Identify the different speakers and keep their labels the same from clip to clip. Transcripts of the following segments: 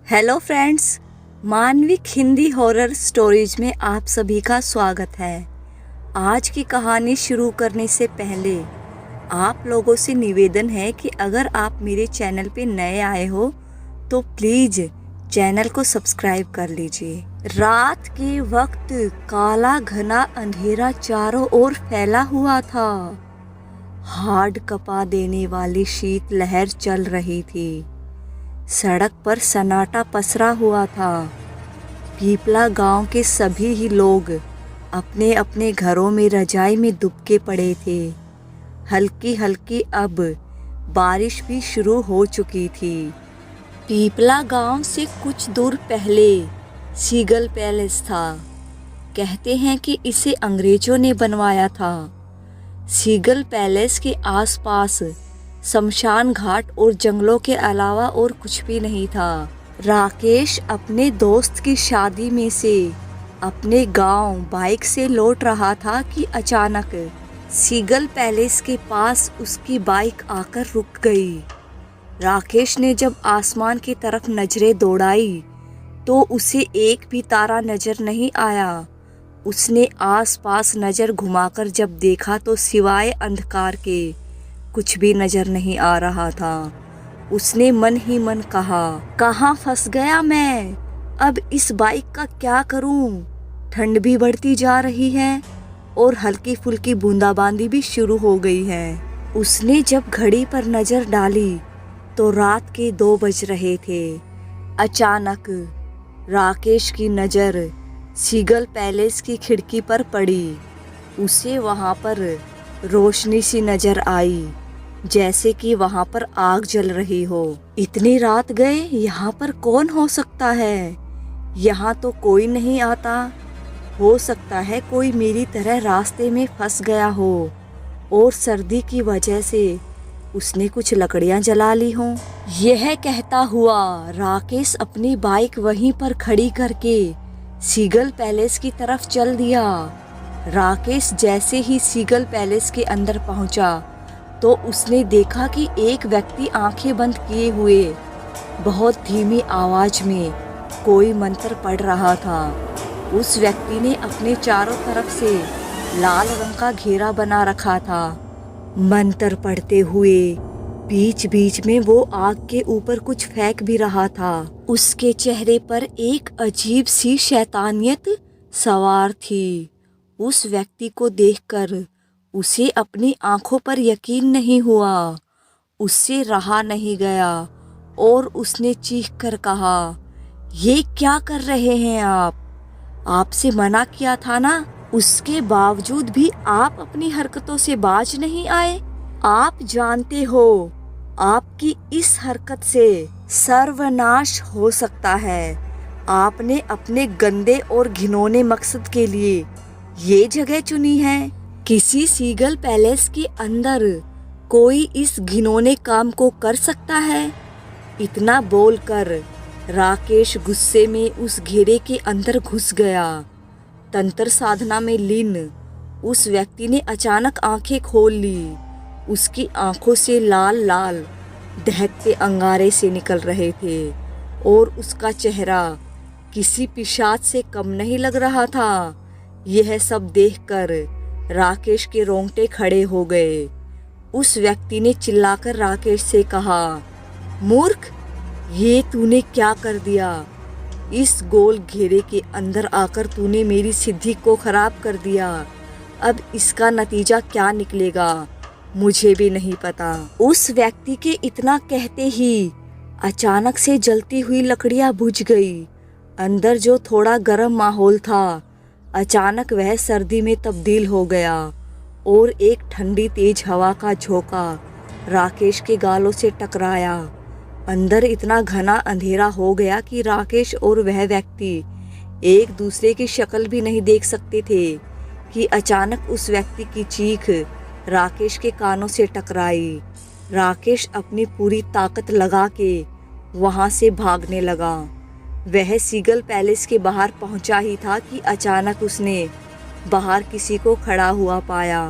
Speaker 1: Hello friends, Manvik Hindi horror stories में आप सभी का स्वागत है। आज की कहानी शुरू करने से पहले आप लोगों से निवेदन है कि अगर आप मेरे चैनल पे नए आए हो तो प्लीज़ चैनल को सब्सक्राइब कर लीजिए। रात के वक्त काला घना अंधेरा चारों ओर फैला हुआ था। हाड़ कपा देने वाली शीत लहर चल रही थी। सड़क पर सन्नाटा पसरा हुआ था। पीपला गांव के सभी ही लोग अपने अपने घरों में रजाई में दुबके पड़े थे। हल्की हल्की अब बारिश भी शुरू हो चुकी थी। पीपला गांव से कुछ दूर पहले सीगल पैलेस था। कहते हैं कि इसे अंग्रेजों ने बनवाया था। सीगल पैलेस के आसपास शमशान घाट और जंगलों के अलावा और कुछ भी नहीं था। राकेश अपने दोस्त की शादी में से अपने गांव बाइक से लौट रहा था कि अचानक सीगल पैलेस के पास उसकी बाइक आकर रुक गई। राकेश ने जब आसमान की तरफ नजरें दौड़ाई तो उसे एक भी तारा नजर नहीं आया। उसने आसपास नजर घुमाकर जब देखा तो सिवाय अंधकार के कुछ भी नजर नहीं आ रहा था। उसने मन ही मन कहा, कहाँ फंस गया मैं? अब इस बाइक का क्या करूं? ठंड भी बढ़ती जा रही है और हल्की फुल्की बूंदाबांदी भी शुरू हो गई है। उसने जब घड़ी पर नजर डाली तो रात के 2 बज रहे थे। अचानक राकेश की नजर सीगल पैलेस की खिड़की पर पड़ी। उसे वहां पर रोशनी सी नजर आई, जैसे कि वहां पर आग जल रही हो। इतनी रात गए, यहाँ पर कौन हो सकता है? यहाँ तो कोई नहीं आता। हो सकता है कोई मेरी तरह रास्ते में फंस गया हो और सर्दी की वजह से उसने कुछ लकड़ियां जला ली हों। यह कहता हुआ राकेश अपनी बाइक वहीं पर खड़ी करके सीगल पैलेस की तरफ चल दिया। राकेश जैसे ही सीगल पैलेस के अंदर पहुंचा तो उसने देखा कि एक व्यक्ति आंखें बंद किए हुए बहुत धीमी आवाज में कोई मंत्र पढ़ रहा था। उस व्यक्ति ने अपने चारों तरफ से लाल रंग का घेरा बना रखा था। मंत्र पढ़ते हुए बीच बीच में वो आग के ऊपर कुछ फेंक भी रहा था। उसके चेहरे पर एक अजीब सी शैतानियत सवार थी। उस व्यक्ति को देखकर उसे अपनी आंखों पर यकीन नहीं हुआ। उससे रहा नहीं गया और उसने चीख कर कहा, ये क्या कर रहे हैं आप? आपसे मना किया था ना, उसके बावजूद भी आप अपनी हरकतों से बाज नहीं आए। आप जानते हो आपकी इस हरकत से सर्वनाश हो सकता है। आपने अपने गंदे और घिनौने मकसद के लिए ये जगह चुनी है। किसी सीगल पैलेस के अंदर कोई इस घिनौने काम को कर सकता है? इतना बोलकर राकेश गुस्से में उस घेरे के अंदर घुस गया। तंत्र साधना में लीन उस व्यक्ति ने अचानक आंखें खोल ली। उसकी आंखों से लाल लाल दहकते अंगारे से निकल रहे थे और उसका चेहरा किसी पिशाच से कम नहीं लग रहा था। यह सब देखकर राकेश के रोंगटे खड़े हो गए। उस व्यक्ति ने चिल्लाकर राकेश से कहा, मूर्ख, ये तूने क्या कर दिया? इस गोल घेरे के अंदर आकर तूने मेरी सिद्धि को खराब कर दिया। अब इसका नतीजा क्या निकलेगा मुझे भी नहीं पता। उस व्यक्ति के इतना कहते ही अचानक से जलती हुई लकड़ियां बुझ गई। अंदर जो थोड़ा गर्म माहौल था अचानक वह सर्दी में तब्दील हो गया और एक ठंडी तेज हवा का झोंका राकेश के गालों से टकराया। अंदर इतना घना अंधेरा हो गया कि राकेश और वह व्यक्ति एक दूसरे की शक्ल भी नहीं देख सकते थे कि अचानक उस व्यक्ति की चीख राकेश के कानों से टकराई। राकेश अपनी पूरी ताकत लगा के वहां से भागने लगा। वह सीगल पैलेस के बाहर पहुंचा ही था कि अचानक उसने बाहर किसी को खड़ा हुआ पाया।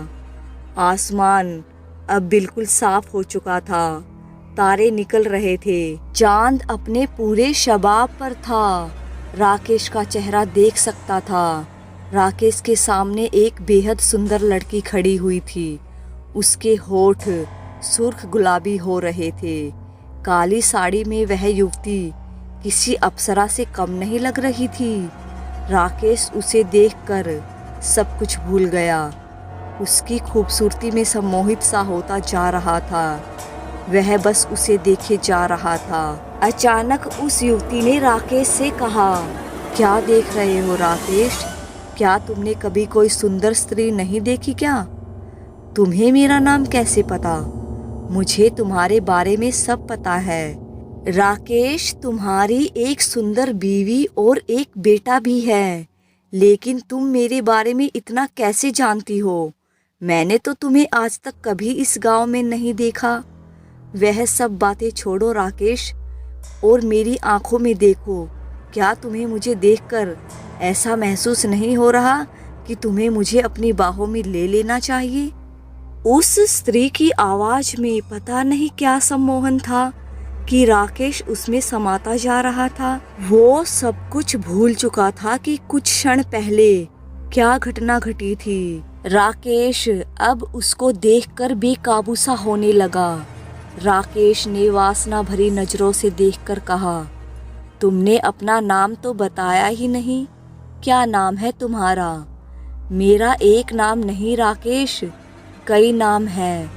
Speaker 1: आसमान अब बिल्कुल साफ हो चुका था। तारे निकल रहे थे। चांद अपने पूरे शबाब पर था। राकेश का चेहरा देख सकता था। राकेश के सामने एक बेहद सुंदर लड़की खड़ी हुई थी। उसके होठ सुर्ख गुलाबी हो रहे थे। काली साड़ी में वह युवती किसी अप्सरा से कम नहीं लग रही थी। राकेश उसे देखकर सब कुछ भूल गया। उसकी खूबसूरती में सम्मोहित सा होता जा रहा था। वह बस उसे देखे जा रहा था। अचानक उस युवती ने राकेश से कहा, क्या देख रहे हो राकेश? क्या तुमने कभी कोई सुंदर स्त्री नहीं देखी क्या? तुम्हें मेरा नाम कैसे पता? मुझे तुम्हारे बारे में सब पता है। राकेश, तुम्हारी एक सुंदर बीवी और एक बेटा भी है, लेकिन तुम मेरे बारे में इतना कैसे जानती हो? मैंने तो तुम्हें आज तक कभी इस गांव में नहीं देखा। वह सब बातें छोड़ो राकेश, और मेरी आंखों में देखो। क्या तुम्हें मुझे देखकर ऐसा महसूस नहीं हो रहा कि तुम्हें मुझे अपनी बाहों में ले लेना चाहिए? उस स्त्री की आवाज में पता नहीं क्या सम्मोहन था कि राकेश उसमें समाता जा रहा था। वो सब कुछ भूल चुका था कि कुछ क्षण पहले क्या घटना घटी थी। राकेश अब उसको देखकर बेकाबू सा होने लगा। राकेश ने वासना भरी नजरों से देखकर कहा, तुमने अपना नाम तो बताया ही नहीं। क्या नाम है तुम्हारा? मेरा एक नाम नहीं राकेश, कई नाम है।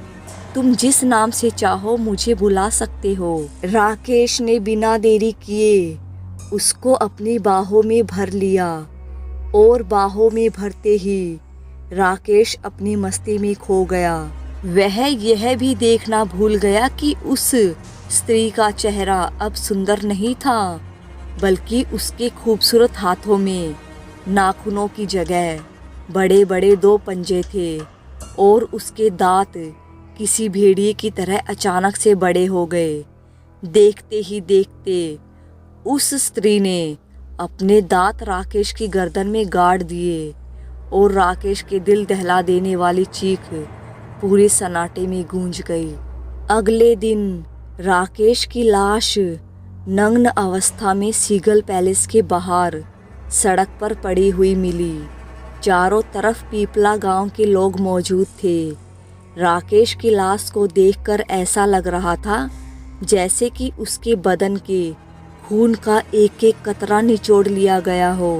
Speaker 1: तुम जिस नाम से चाहो मुझे बुला सकते हो। राकेश ने बिना देरी किए उसको अपनी बाहों में भर लिया, और बाहों में भरते ही राकेश अपनी मस्ती में खो गया। वह यह भी देखना भूल गया कि उस स्त्री का चेहरा अब सुंदर नहीं था, बल्कि उसके खूबसूरत हाथों में नाखूनों की जगह बड़े बड़े 2 पंजे थे, और उसके दांत किसी भेड़िए की तरह अचानक से बड़े हो गए। देखते ही देखते उस स्त्री ने अपने दांत राकेश की गर्दन में गाड़ दिए, और राकेश के दिल दहला देने वाली चीख पूरे सन्नाटे में गूंज गई। अगले दिन राकेश की लाश नग्न अवस्था में सीगल पैलेस के बाहर सड़क पर पड़ी हुई मिली। चारों तरफ पीपला गांव के लोग मौजूद थे। राकेश की लाश को देखकर ऐसा लग रहा था जैसे कि उसके बदन के खून का एक एक कतरा निचोड़ लिया गया हो।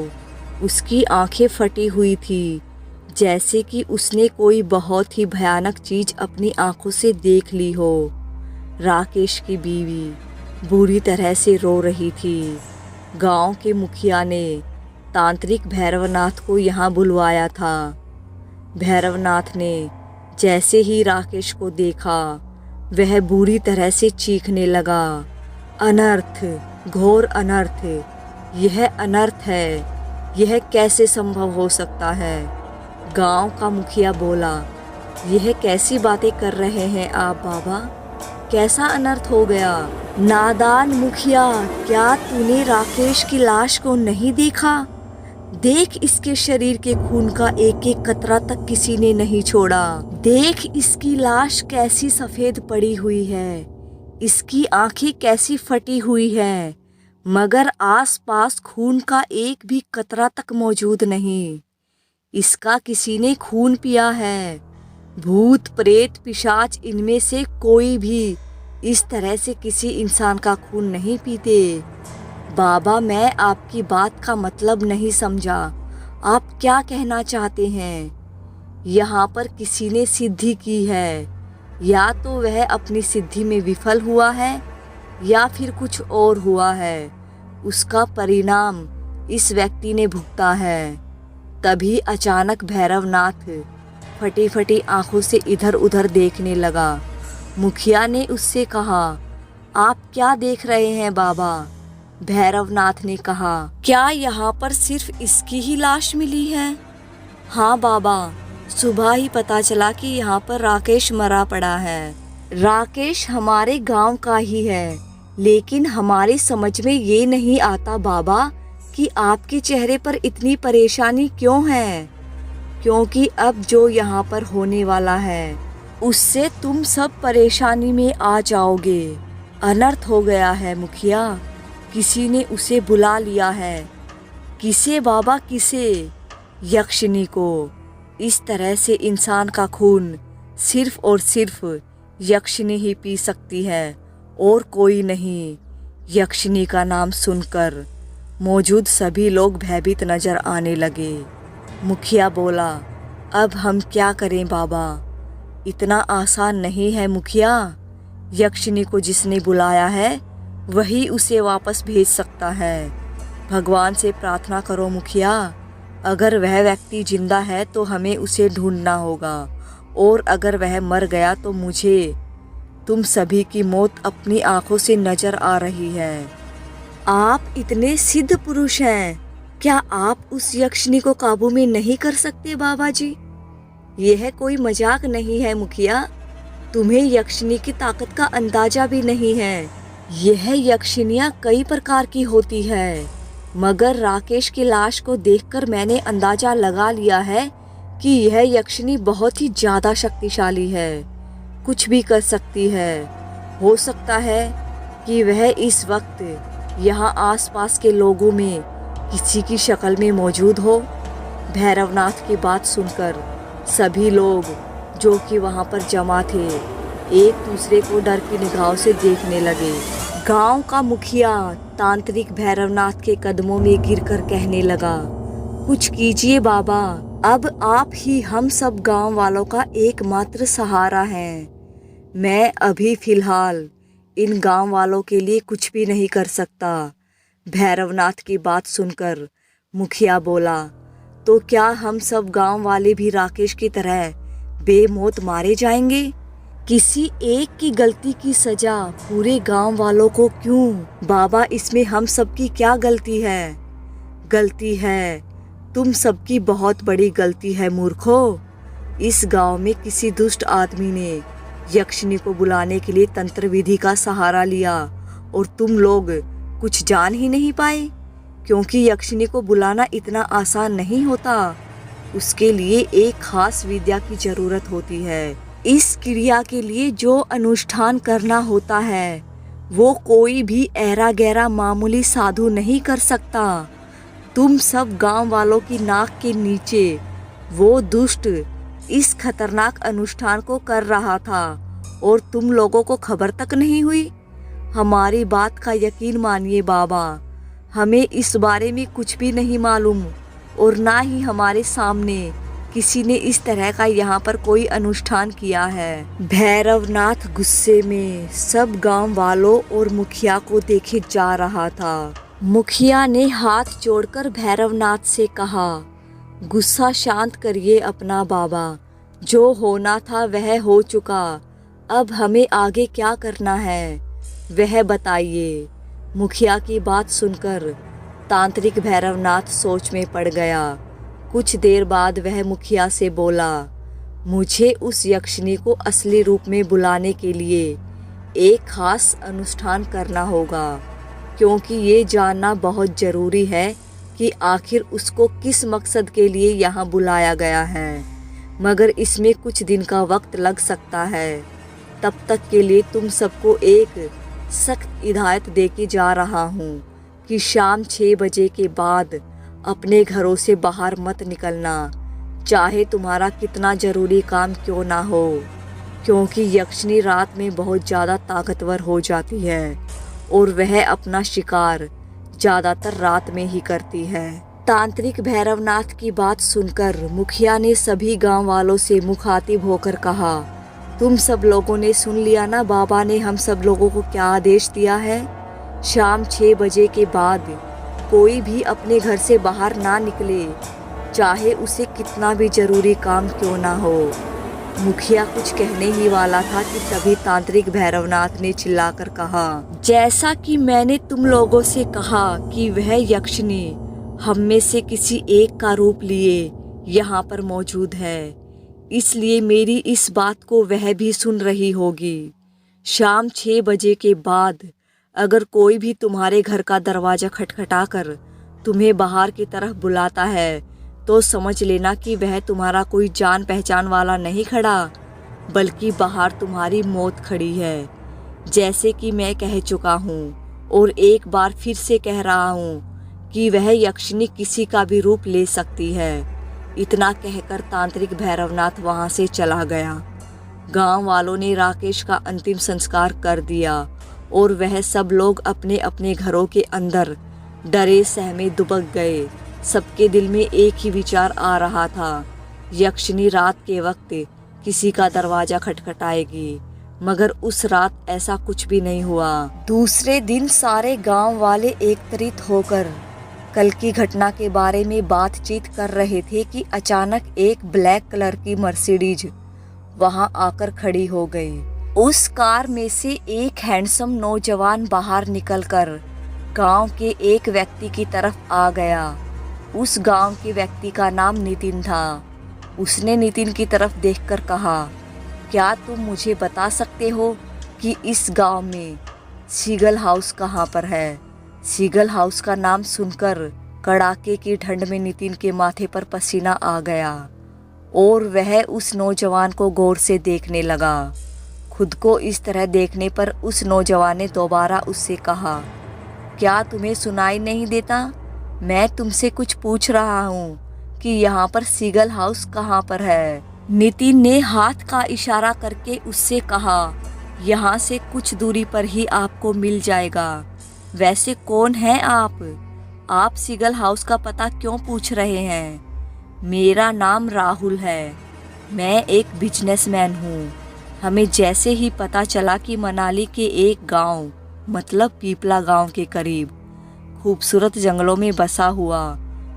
Speaker 1: उसकी आंखें फटी हुई थी, जैसे कि उसने कोई बहुत ही भयानक चीज अपनी आंखों से देख ली हो। राकेश की बीवी बुरी तरह से रो रही थी। गांव के मुखिया ने तांत्रिक भैरवनाथ को यहाँ बुलवाया था। भैरवनाथ ने जैसे ही राकेश को देखा, वह बुरी तरह से चीखने लगा, अनर्थ, घोर अनर्थ, यह अनर्थ है, यह कैसे संभव हो सकता है? गांव का मुखिया बोला, यह कैसी बातें कर रहे हैं आप बाबा? कैसा अनर्थ हो गया? नादान मुखिया, क्या तूने राकेश की लाश को नहीं देखा? देख, इसके शरीर के खून का एक एक कतरा तक किसी ने नहीं छोड़ा। देख, इसकी लाश कैसी सफेद पड़ी हुई है, इसकी आंखें कैसी फटी हुई है, मगर आसपास खून का एक भी कतरा तक मौजूद नहीं। इसका किसी ने खून पिया है। भूत, प्रेत, पिशाच, इनमें से कोई भी इस तरह से किसी इंसान का खून नहीं पीते। बाबा, मैं आपकी बात का मतलब नहीं समझा। आप क्या कहना चाहते हैं? यहाँ पर किसी ने सिद्धि की है, या तो वह अपनी सिद्धि में विफल हुआ है, या फिर कुछ और हुआ है। उसका परिणाम इस व्यक्ति ने भुगता है। तभी अचानक भैरवनाथ फटी फटी आंखों से इधर उधर देखने लगा। मुखिया ने उससे कहा, आप क्या देख रहे हैं बाबा? भैरवनाथ ने कहा, क्या यहाँ पर सिर्फ इसकी ही लाश मिली है? हाँ बाबा, सुबह ही पता चला कि यहाँ पर राकेश मरा पड़ा है। राकेश हमारे गांव का ही है, लेकिन हमारी समझ में ये नहीं आता बाबा कि आपके चेहरे पर इतनी परेशानी क्यों है, क्योंकि अब जो यहाँ पर होने वाला है उससे तुम सब परेशानी में आ जाओगे। अनर्थ हो गया है मुखिया, किसी ने उसे बुला लिया है। किसे बाबा, किसे? यक्षिनी को। इस तरह से इंसान का खून सिर्फ और सिर्फ यक्षिनी ही पी सकती है और कोई नहीं। यक्षिनी का नाम सुनकर मौजूद सभी लोग भयभीत नजर आने लगे। मुखिया बोला, अब हम क्या करें बाबा? इतना आसान नहीं है मुखिया। यक्षिनी को जिसने बुलाया है वही उसे वापस भेज सकता है। भगवान से प्रार्थना करो मुखिया। अगर वह व्यक्ति जिंदा है तो हमें उसे ढूंढना होगा, और अगर वह मर गया तो मुझे तुम सभी की मौत अपनी आंखों से नजर आ रही है। आप इतने सिद्ध पुरुष हैं, क्या आप उस यक्षिनी को काबू में नहीं कर सकते बाबा जी? यह कोई मजाक नहीं है मुखिया। तुम्हें यक्षिनी की ताकत का अंदाजा भी नहीं है। यह यक्षिनियाँ कई प्रकार की होती है, मगर राकेश की लाश को देखकर मैंने अंदाजा लगा लिया है कि यह यक्षिनी बहुत ही ज्यादा शक्तिशाली है, कुछ भी कर सकती है। हो सकता है कि वह इस वक्त यहाँ आसपास के लोगों में किसी की शक्ल में मौजूद हो। भैरवनाथ की बात सुनकर सभी लोग जो कि वहाँ पर जमा थे एक दूसरे को डर की निगाहों से देखने लगे। गांव का मुखिया तांत्रिक भैरवनाथ के कदमों में गिरकर कहने लगा, कुछ कीजिए बाबा, अब आप ही हम सब गांव वालों का एकमात्र सहारा हैं। मैं अभी फिलहाल इन गांव वालों के लिए कुछ भी नहीं कर सकता। भैरवनाथ की बात सुनकर मुखिया बोला, तो क्या हम सब गांव वाले भी राकेश की तरह बेमौत मारे जाएंगे? किसी एक की गलती की सजा पूरे गांव वालों को क्यों? बाबा, इसमें हम सबकी क्या गलती है? गलती है तुम सबकी, बहुत बड़ी गलती है मूर्खों। इस गांव में किसी दुष्ट आदमी ने यक्षिनी को बुलाने के लिए तंत्र विधि का सहारा लिया और तुम लोग कुछ जान ही नहीं पाए, क्योंकि यक्षिनी को बुलाना इतना आसान नहीं होता। उसके लिए एक खास विद्या की जरूरत होती है। इस क्रिया के लिए जो अनुष्ठान करना होता है वो कोई भी ऐरा गैरा मामूली साधु नहीं कर सकता। तुम सब गांव वालों की नाक के नीचे वो दुष्ट इस खतरनाक अनुष्ठान को कर रहा था और तुम लोगों को खबर तक नहीं हुई। हमारी बात का यकीन मानिए बाबा, हमें इस बारे में कुछ भी नहीं मालूम और ना ही हमारे सामने किसी ने इस तरह का यहाँ पर कोई अनुष्ठान किया है। भैरवनाथ गुस्से में सब गांव वालों और मुखिया को देखे जा रहा था। मुखिया ने हाथ जोड़कर भैरवनाथ से कहा, गुस्सा शांत करिए अपना बाबा, जो होना था वह हो चुका, अब हमें आगे क्या करना है वह बताइए। मुखिया की बात सुनकर तांत्रिक भैरवनाथ सोच में पड़ गया। कुछ देर बाद वह मुखिया से बोला, मुझे उस यक्षिनी को असली रूप में बुलाने के लिए एक खास अनुष्ठान करना होगा, क्योंकि ये जानना बहुत ज़रूरी है कि आखिर उसको किस मकसद के लिए यहाँ बुलाया गया है। मगर इसमें कुछ दिन का वक्त लग सकता है। तब तक के लिए तुम सबको एक सख्त हिदायत दे के जा रहा हूँ कि शाम 6 बजे के बाद अपने घरों से बाहर मत निकलना, चाहे तुम्हारा कितना ज़रूरी काम क्यों ना हो, क्योंकि यक्षिनी रात में बहुत ज़्यादा ताकतवर हो जाती है और वह अपना शिकार ज़्यादातर रात में ही करती है। तांत्रिक भैरवनाथ की बात सुनकर मुखिया ने सभी गांव वालों से मुखातिब होकर कहा, तुम सब लोगों ने सुन लिया ना, बाबा ने हम सब लोगों को क्या आदेश दिया है। शाम 6 बजे के बाद कोई भी अपने घर से बाहर ना निकले, चाहे उसे कितना भी जरूरी काम क्यों ना हो। मुखिया कुछ कहने ही वाला था कि तभी तांत्रिक भैरवनाथ ने चिल्लाकर कहा, जैसा कि मैंने तुम लोगों से कहा कि वह यक्षिनी हम में से किसी एक का रूप लिए यहाँ पर मौजूद है, इसलिए मेरी इस बात को वह भी सुन रही होगी। शाम 6 बजे के बाद अगर कोई भी तुम्हारे घर का दरवाज़ा खटखटाकर तुम्हें बाहर की तरफ बुलाता है तो समझ लेना कि वह तुम्हारा कोई जान पहचान वाला नहीं खड़ा, बल्कि बाहर तुम्हारी मौत खड़ी है। जैसे कि मैं कह चुका हूँ और एक बार फिर से कह रहा हूँ कि वह यक्षिनी किसी का भी रूप ले सकती है। इतना कहकर तांत्रिक भैरवनाथ वहां से चला गया। गांव वालों ने राकेश का अंतिम संस्कार कर दिया और वह सब लोग अपने अपने घरों के अंदर डरे सहमे दुबक गए। सबके दिल में एक ही विचार आ रहा था, यक्षिनी रात के वक्त किसी का दरवाजा खटखटाएगी। मगर उस रात ऐसा कुछ भी नहीं हुआ। दूसरे दिन सारे गांव वाले एकत्रित होकर कल की घटना के बारे में बातचीत कर रहे थे कि अचानक एक ब्लैक कलर की मर्सिडीज वहां आकर खड़ी हो गई। उस कार में से एक हैंडसम नौजवान बाहर निकलकर गांव के एक व्यक्ति की तरफ आ गया। उस गांव के व्यक्ति का नाम नितिन था। उसने नितिन की तरफ देखकर कहा, क्या तुम मुझे बता सकते हो कि इस गांव में सीगल हाउस कहाँ पर है? सीगल हाउस का नाम सुनकर कड़ाके की ठंड में नितिन के माथे पर पसीना आ गया और वह उस नौजवान को गौर से देखने लगा। खुद को इस तरह देखने पर उस नौजवान ने दोबारा उससे कहा, क्या तुम्हें सुनाई नहीं देता? मैं तुमसे कुछ पूछ रहा हूँ कि यहाँ पर सीगल हाउस कहाँ पर है? नितिन ने हाथ का इशारा करके उससे कहा, यहाँ से कुछ दूरी पर ही आपको मिल जाएगा। वैसे कौन है आप? आप सीगल हाउस का पता क्यों पूछ रहे हैं? मेरा नाम राहुल है। मैं एक बिजनेसमैन हूँ। हमें जैसे ही पता चला कि मनाली के एक गांव मतलब पीपला गांव के करीब खूबसूरत जंगलों में बसा हुआ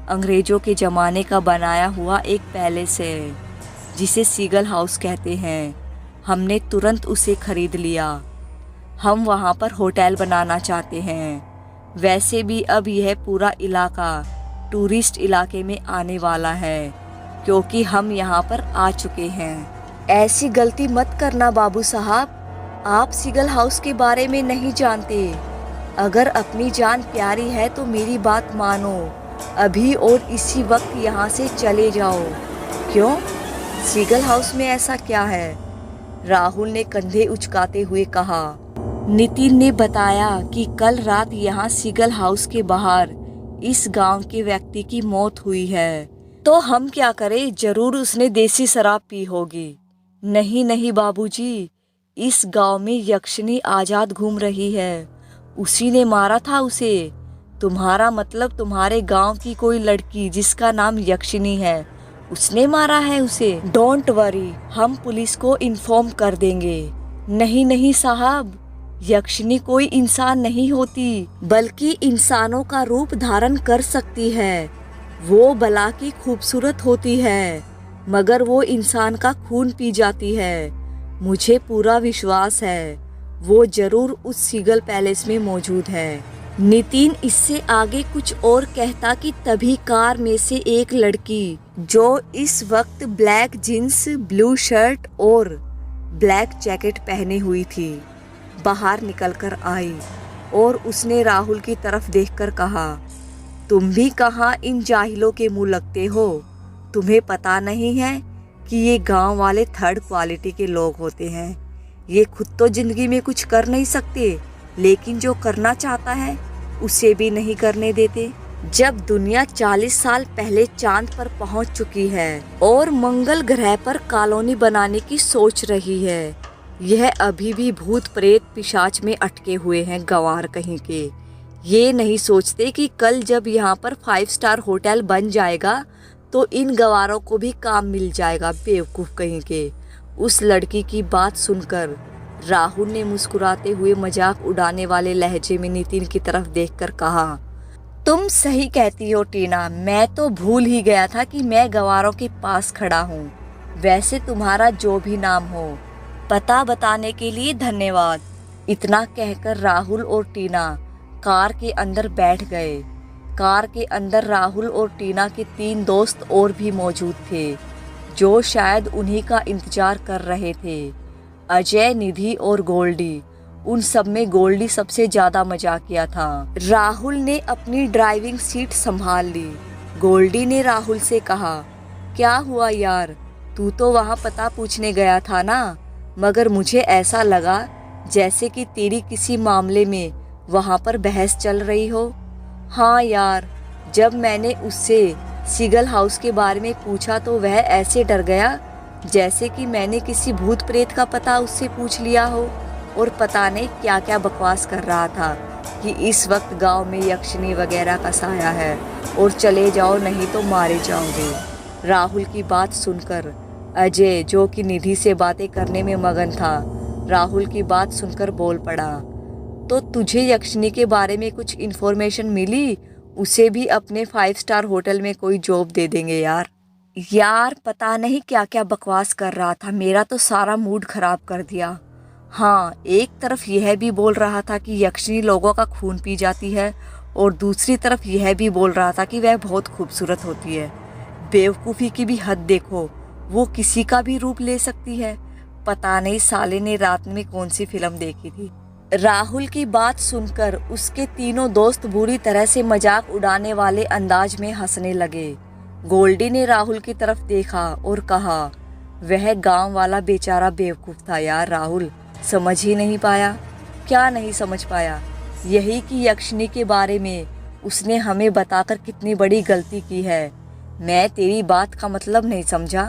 Speaker 1: अंग्रेजों के ज़माने का बनाया हुआ एक पैलेस है जिसे सीगल हाउस कहते हैं, हमने तुरंत उसे खरीद लिया। हम वहाँ पर होटल बनाना चाहते हैं। वैसे भी अब यह पूरा इलाका टूरिस्ट इलाके में आने वाला है क्योंकि हम यहाँ पर आ चुके हैं। ऐसी गलती मत करना बाबू साहब, आप सीगल हाउस के बारे में नहीं जानते। अगर अपनी जान प्यारी है तो मेरी बात मानो, अभी और इसी वक्त यहाँ से चले जाओ। क्यों? सीगल हाउस में ऐसा क्या है? राहुल ने कंधे उचकाते हुए कहा। नितिन ने बताया कि कल रात यहाँ सीगल हाउस के बाहर इस गांव के व्यक्ति की मौत हुई है। तो हम क्या करें? जरूर उसने देसी शराब पी होगी। नहीं नहीं बाबूजी, इस गांव में यक्षिनी आजाद घूम रही है। उसी ने मारा था उसे। तुम्हारा मतलब तुम्हारे गांव की कोई लड़की जिसका नाम यक्षिनी है, उसने मारा है उसे? डोंट वरी, हम पुलिस को इन्फॉर्म कर देंगे। नहीं नहीं साहब, यक्षिनी कोई इंसान नहीं होती बल्कि इंसानों का रूप धारण कर सकती है। वो भला की खूबसूरत होती है मगर वो इंसान का खून पी जाती है। मुझे पूरा विश्वास है वो जरूर उस सीगल पैलेस में मौजूद है। नितिन इससे आगे कुछ और कहता कि तभी कार में से एक लड़की जो इस वक्त ब्लैक जींस, ब्लू शर्ट और ब्लैक जैकेट पहने हुई थी बाहर निकलकर आई और उसने राहुल की तरफ देखकर कहा, तुम भी कहाँ इन जाहिलों के मुंह लगते हो? तुम्हें पता नहीं है कि ये गांव वाले थर्ड क्वालिटी के लोग होते हैं। ये खुद तो जिंदगी में कुछ कर नहीं सकते लेकिन जो करना चाहता है उसे भी नहीं करने देते। जब दुनिया 40 साल पहले चांद पर पहुंच चुकी है और मंगल ग्रह पर कॉलोनी बनाने की सोच रही है, यह अभी भी भूत प्रेत पिशाच में अटके हुए हैं गंवार कहीं के। ये नहीं सोचते कि कल जब यहाँ पर 5 स्टार होटल बन जाएगा तो इन गंवारों को भी काम मिल जाएगा, बेवकूफ़ कहीं के। उस लड़की की बात सुनकर राहुल ने मुस्कुराते हुए मजाक उड़ाने वाले लहजे में नितिन की तरफ देखकर कहा, तुम सही कहती हो टीना, मैं तो भूल ही गया था कि मैं गंवारों के पास खड़ा हूँ। वैसे तुम्हारा जो भी नाम हो, पता बताने के लिए धन्यवाद। इतना कहकर राहुल और टीना कार के अंदर बैठ गए। कार के अंदर राहुल और टीना के 3 दोस्त और भी मौजूद थे जो शायद उन्हीं का इंतजार कर रहे थे। अजय, निधि और गोल्डी। उन सब में गोल्डी सबसे ज्यादा मजाकिया था। राहुल ने अपनी ड्राइविंग सीट संभाल ली। गोल्डी ने राहुल से कहा, क्या हुआ यार, तू तो वहाँ पता पूछने गया था ना, मगर मुझे ऐसा लगा जैसे कि तेरी किसी मामले में वहाँ पर बहस चल रही हो। हाँ यार, जब मैंने उससे सीगल हाउस के बारे में पूछा तो वह ऐसे डर गया जैसे कि मैंने किसी भूत प्रेत का पता उससे पूछ लिया हो, और पता नहीं क्या क्या बकवास कर रहा था कि इस वक्त गांव में यक्षिणी वगैरह का साया है और चले जाओ नहीं तो मारे जाओगे। राहुल की बात सुनकर अजय, जो कि निधि से बातें करने में मगन था, राहुल की बात सुनकर बोल पड़ा, तो तुझे यक्षिणी के बारे में कुछ इन्फॉर्मेशन मिली? उसे भी अपने 5 स्टार होटल में कोई जॉब दे देंगे यार। यार पता नहीं क्या क्या बकवास कर रहा था, मेरा तो सारा मूड खराब कर दिया। हाँ, एक तरफ यह भी बोल रहा था कि यक्षिणी लोगों का खून पी जाती है और दूसरी तरफ यह भी बोल रहा था कि वह बहुत खूबसूरत होती है। बेवकूफ़ी की भी हद देखो, वो किसी का भी रूप ले सकती है। पता नहीं साले ने रात में कौन सी फिल्म देखी थी। राहुल की बात सुनकर उसके तीनों दोस्त बुरी तरह से मजाक उड़ाने वाले अंदाज में हंसने लगे। गोल्डी ने राहुल की तरफ देखा और कहा, वह गांव वाला बेचारा बेवकूफ़ था यार राहुल, समझ ही नहीं पाया। क्या नहीं समझ पाया? यही कि यक्षिणी के बारे में उसने हमें बताकर कितनी बड़ी गलती की है। मैं तेरी बात का मतलब नहीं समझा।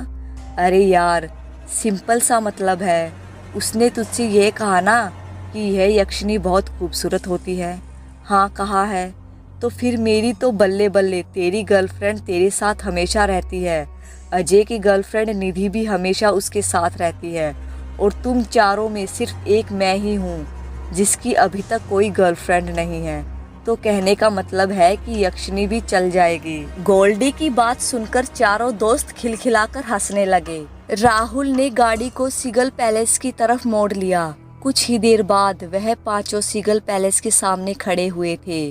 Speaker 1: अरे यार, सिंपल सा मतलब है। उसने तुझसे ये कहा ना कि यह यक्षिणी बहुत खूबसूरत होती है। हाँ कहा है। तो फिर मेरी तो बल्ले बल्ले, तेरी गर्लफ्रेंड तेरे साथ हमेशा रहती है, अजय की गर्लफ्रेंड निधि भी हमेशा उसके साथ रहती है, और तुम चारों में सिर्फ एक मैं ही हूँ जिसकी अभी तक कोई गर्लफ्रेंड नहीं है। तो कहने का मतलब है कि यक्षिणी भी चल जाएगी। गोल्डी की बात सुनकर चारों दोस्त खिलखिलाकर हंसने लगे। राहुल ने गाड़ी को सीगल पैलेस की तरफ मोड़ लिया। कुछ ही देर बाद वह पांचों सीगल पैलेस के सामने खड़े हुए थे।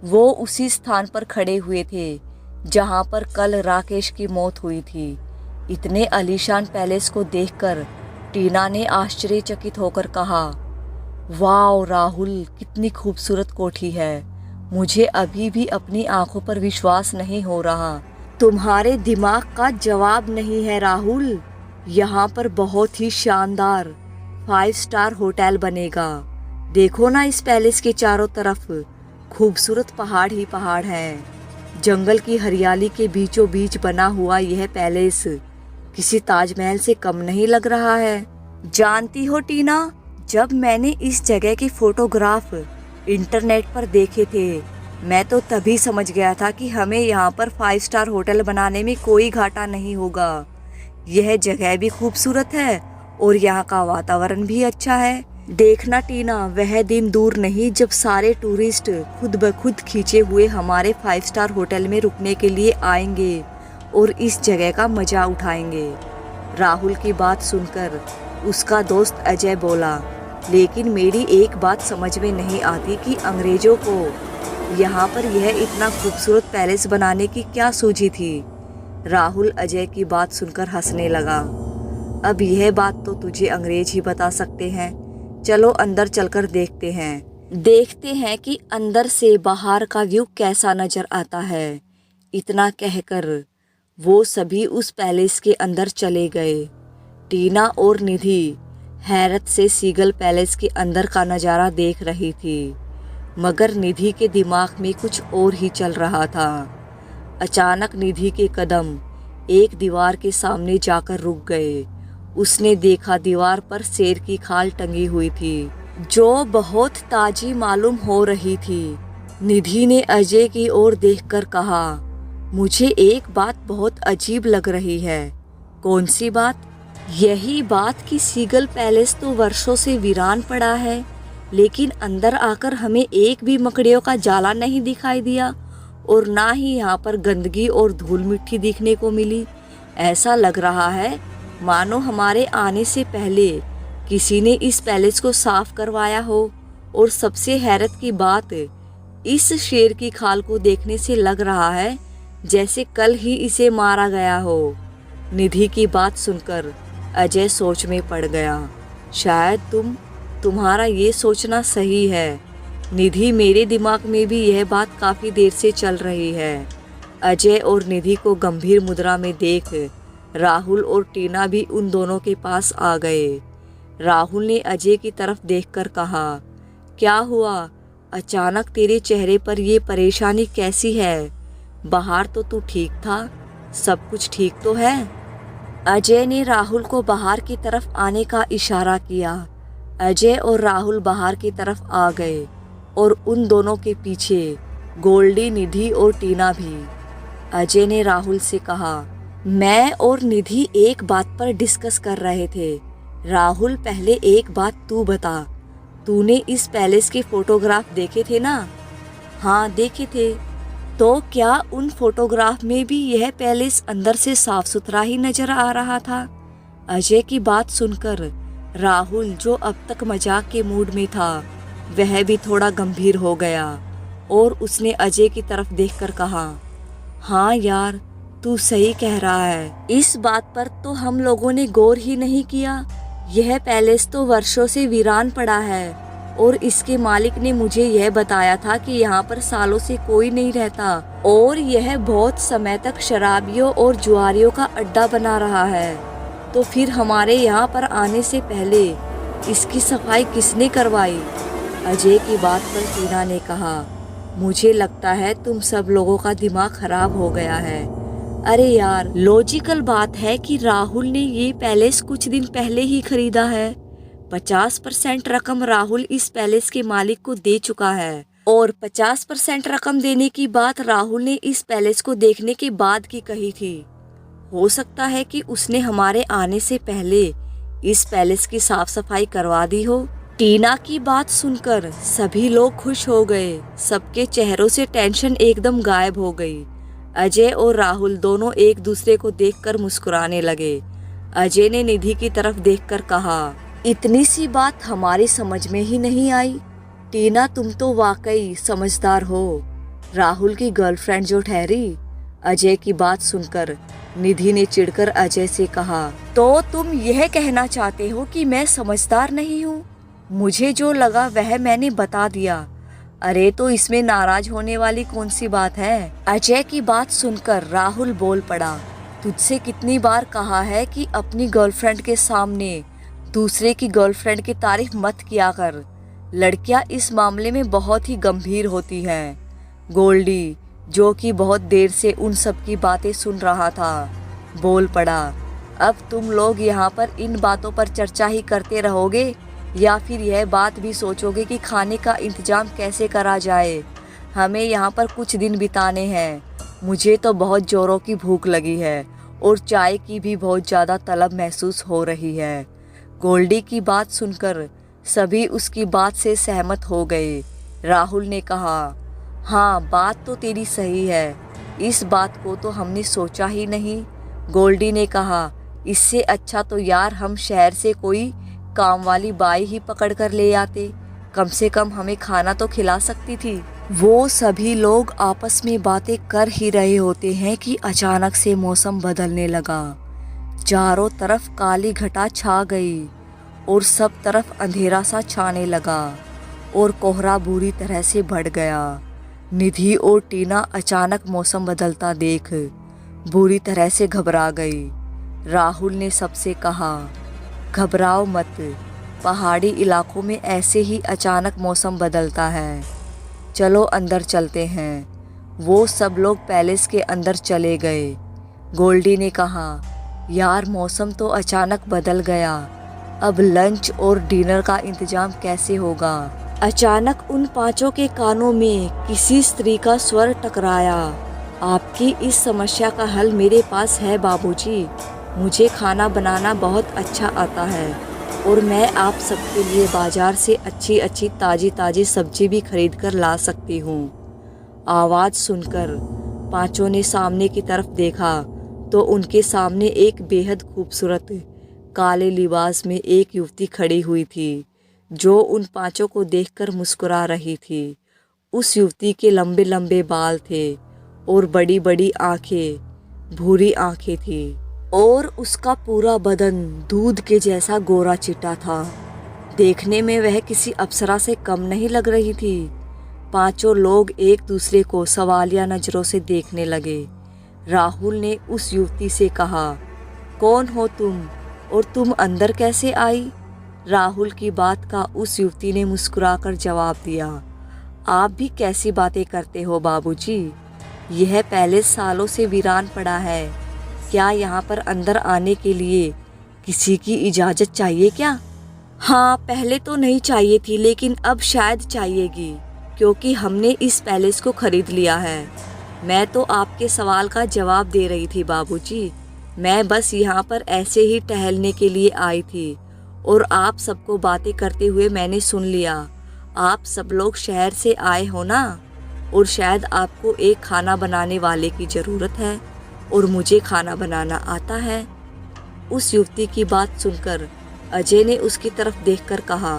Speaker 1: वो उसी स्थान पर खड़े हुए थे जहां पर कल राकेश की मौत हुई थी। इतने आलीशान पैलेस को देखकर टीना ने आश्चर्यचकित होकर कहा, वाह राहुल, कितनी खूबसूरत कोठी है। मुझे अभी भी अपनी आंखों पर विश्वास नहीं हो रहा। तुम्हारे दिमाग का जवाब नहीं है राहुल। यहाँ पर बहुत ही शानदार 5 स्टार होटल बनेगा। देखो ना, इस पैलेस के चारों तरफ खूबसूरत पहाड़ ही पहाड़ हैं। जंगल की हरियाली के बीचों बीच बना हुआ यह पैलेस किसी ताजमहल से कम नहीं लग रहा है। जानती हो टीना, जब मैंने इस जगह के फोटोग्राफ इंटरनेट पर देखे थे, मैं तो तभी समझ गया था कि हमें यहाँ पर 5 स्टार होटल बनाने में कोई घाटा नहीं होगा। यह जगह भी खूबसूरत है और यहाँ का वातावरण भी अच्छा है। देखना टीना, वह दिन दूर नहीं जब सारे टूरिस्ट खुद ब खुद खींचे हुए हमारे 5 स्टार होटल में रुकने के लिए आएंगे और इस जगह का मजा उठाएंगे। राहुल की बात सुनकर उसका दोस्त अजय बोला, लेकिन मेरी एक बात समझ में नहीं आती कि अंग्रेजों को यहाँ पर यह इतना खूबसूरत पैलेस बनाने की क्या सूझी थी। राहुल अजय की बात सुनकर हंसने लगा। अब यह बात तो तुझे अंग्रेज ही बता सकते हैं। चलो अंदर चलकर देखते हैं कि अंदर से बाहर का व्यू कैसा नजर आता है। इतना कहकर वो सभी उस पैलेस के अंदर चले गए। टीना और निधि हैरत से सीगल पैलेस के अंदर का नज़ारा देख रही थी, मगर निधि के दिमाग में कुछ और ही चल रहा था। अचानक निधि के कदम एक दीवार के सामने जाकर रुक गए। उसने देखा दीवार पर शेर की खाल टंगी हुई थी, जो बहुत ताजी मालूम हो रही थी। निधि ने अजय की ओर देखकर कहा, मुझे एक बात बहुत अजीब लग रही है। कौन सी बात? यही बात कि सीगल पैलेस तो वर्षों से वीरान पड़ा है, लेकिन अंदर आकर हमें एक भी मकड़ियों का जाला नहीं दिखाई दिया और ना ही यहाँ पर गंदगी और धूल मिट्टी दिखने को मिली। ऐसा लग रहा है मानो हमारे आने से पहले किसी ने इस पैलेस को साफ करवाया हो। और सबसे हैरत की बात, इस शेर की खाल को देखने से लग रहा है जैसे कल ही इसे मारा गया हो। निधि की बात सुनकर अजय सोच में पड़ गया। शायद तुम्हारा ये सोचना सही है निधि, मेरे दिमाग में भी यह बात काफ़ी देर से चल रही है। अजय और निधि को गंभीर मुद्रा में देख राहुल और टीना भी उन दोनों के पास आ गए। राहुल ने अजय की तरफ देखकर कहा, क्या हुआ? अचानक तेरे चेहरे पर ये परेशानी कैसी है? बाहर तो तू ठीक था, सब कुछ ठीक तो है? अजय ने राहुल को बाहर की तरफ आने का इशारा किया। अजय और राहुल बाहर की तरफ आ गए और उन दोनों के पीछे गोल्डी, निधि और टीना भी। अजय ने राहुल से कहा, मैं और निधि एक बात पर डिस्कस कर रहे थे। राहुल, पहले एक बात तू बता, तूने इस पैलेस के फोटोग्राफ देखे थे ना? हाँ देखे थे। तो क्या उन फोटोग्राफ में भी यह पैलेस अंदर से साफ सुथरा ही नजर आ रहा था? अजय की बात सुनकर राहुल, जो अब तक मजाक के मूड में था, वह भी थोड़ा गंभीर हो गया और उसने अजय की तरफ देखकर कहा, हाँ यार, तू सही कह रहा है। इस बात पर तो हम लोगों ने गौर ही नहीं किया। यह पैलेस तो वर्षों से वीरान पड़ा है और इसके मालिक ने मुझे यह बताया था कि यहाँ पर सालों से कोई नहीं रहता और यह बहुत समय तक शराबियों और जुआरियों का अड्डा बना रहा है। तो फिर हमारे यहाँ पर आने से पहले इसकी सफाई किसने करवाई? अजय की बात पर टीना ने कहा, मुझे लगता है तुम सब लोगों का दिमाग खराब हो गया है। अरे यार, लॉजिकल बात है कि राहुल ने ये पैलेस कुछ दिन पहले ही खरीदा है। 50% रकम राहुल इस पैलेस के मालिक को दे चुका है और 50% रकम देने की बात राहुल ने इस पैलेस को देखने के बाद की कही थी। हो सकता है कि उसने हमारे आने से पहले इस पैलेस की साफ सफाई करवा दी हो। टीना की बात सुनकर सभी लोग खुश हो गए। सबके चेहरों से टेंशन एकदम गायब हो गई। अजय और राहुल दोनों एक दूसरे को देखकर मुस्कुराने लगे। अजय ने निधि की तरफ देखकर कहा, इतनी सी बात हमारी समझ में ही नहीं आई। टीना, तुम तो वाकई समझदार हो। राहुल की गर्लफ्रेंड जो ठहरी। अजय की बात सुनकर निधि ने चिढ़कर अजय से कहा, तो तुम यह कहना चाहते हो कि मैं समझदार नहीं हूँ? मुझे जो लगा वह मैंने बता दिया। अरे तो इसमें नाराज होने वाली कौन सी बात है? अजय की बात सुनकर राहुल बोल पड़ा, तुझसे कितनी बार कहा है कि अपनी गर्लफ्रेंड के सामने दूसरे की गर्लफ्रेंड की तारीफ मत किया कर। लड़कियां इस मामले में बहुत ही गंभीर होती हैं। गोल्डी, जो कि बहुत देर से उन सब की बातें सुन रहा था, बोल पड़ा, अब तुम लोग यहाँ पर इन बातों पर चर्चा ही करते रहोगे या फिर यह बात भी सोचोगे कि खाने का इंतजाम कैसे करा जाए? हमें यहाँ पर कुछ दिन बिताने हैं। मुझे तो बहुत जोरों की भूख लगी है और चाय की भी बहुत ज़्यादा तलब महसूस हो रही है। गोल्डी की बात सुनकर सभी उसकी बात से सहमत हो गए। राहुल ने कहा, हाँ बात तो तेरी सही है, इस बात को तो हमने सोचा ही नहीं। गोल्डी ने कहा, इससे अच्छा तो यार हम शहर से कोई काम वाली बाई ही पकड़ कर ले आते, कम से कम हमें खाना तो खिला सकती थी। वो सभी लोग आपस में बातें कर ही रहे होते हैं कि अचानक से मौसम बदलने लगा। चारों तरफ काली घटा छा गई और सब तरफ अंधेरा सा छाने लगा और कोहरा बुरी तरह से बढ़ गया। निधि और टीना अचानक मौसम बदलता देख बुरी तरह से घबरा गई। राहुल ने सबसे कहा, घबराओ मत, पहाड़ी इलाकों में ऐसे ही अचानक मौसम बदलता है, चलो अंदर चलते हैं। वो सब लोग पैलेस के अंदर चले गए। गोल्डी ने कहा, यार मौसम तो अचानक बदल गया, अब लंच और डिनर का इंतजाम कैसे होगा? अचानक उन पांचों के कानों में किसी स्त्री का स्वर टकराया, आपकी इस समस्या का हल मेरे पास है बाबूजी। मुझे खाना बनाना बहुत अच्छा आता है और मैं आप सबके लिए बाजार से अच्छी अच्छी ताज़ी ताज़ी सब्जी भी खरीद कर ला सकती हूँ। आवाज़ सुनकर पांचों ने सामने की तरफ देखा तो उनके सामने एक बेहद खूबसूरत काले लिबास में एक युवती खड़ी हुई थी, जो उन पांचों को देखकर मुस्कुरा रही थी। उस युवती के लंबे लंबे बाल थे और बड़ी बड़ी आंखें, भूरी आंखें थी और उसका पूरा बदन दूध के जैसा गोरा चिट्टा था। देखने में वह किसी अप्सरा से कम नहीं लग रही थी। पांचों लोग एक दूसरे को सवालिया नज़रों से देखने लगे। राहुल ने उस युवती से कहा, कौन हो तुम और तुम अंदर कैसे आई? राहुल की बात का उस युवती ने मुस्कुराकर जवाब दिया, आप भी कैसी बातें करते हो बाबूजी, यह पहले सालों से वीरान पड़ा है। क्या यहाँ पर अंदर आने के लिए किसी की इजाज़त चाहिए क्या? हाँ, पहले तो नहीं चाहिए थी, लेकिन अब शायद चाहिएगी, क्योंकि हमने इस पैलेस को खरीद लिया है। मैं तो आपके सवाल का जवाब दे रही थी बाबूजी। मैं बस यहाँ पर ऐसे ही टहलने के लिए आई थी और आप सबको बातें करते हुए मैंने सुन लिया। आप सब लोग शहर से आए हो ना, और शायद आपको एक खाना बनाने वाले की ज़रूरत है, और मुझे खाना बनाना आता है। उस युवती की बात सुनकर अजय ने उसकी तरफ देखकर कहा,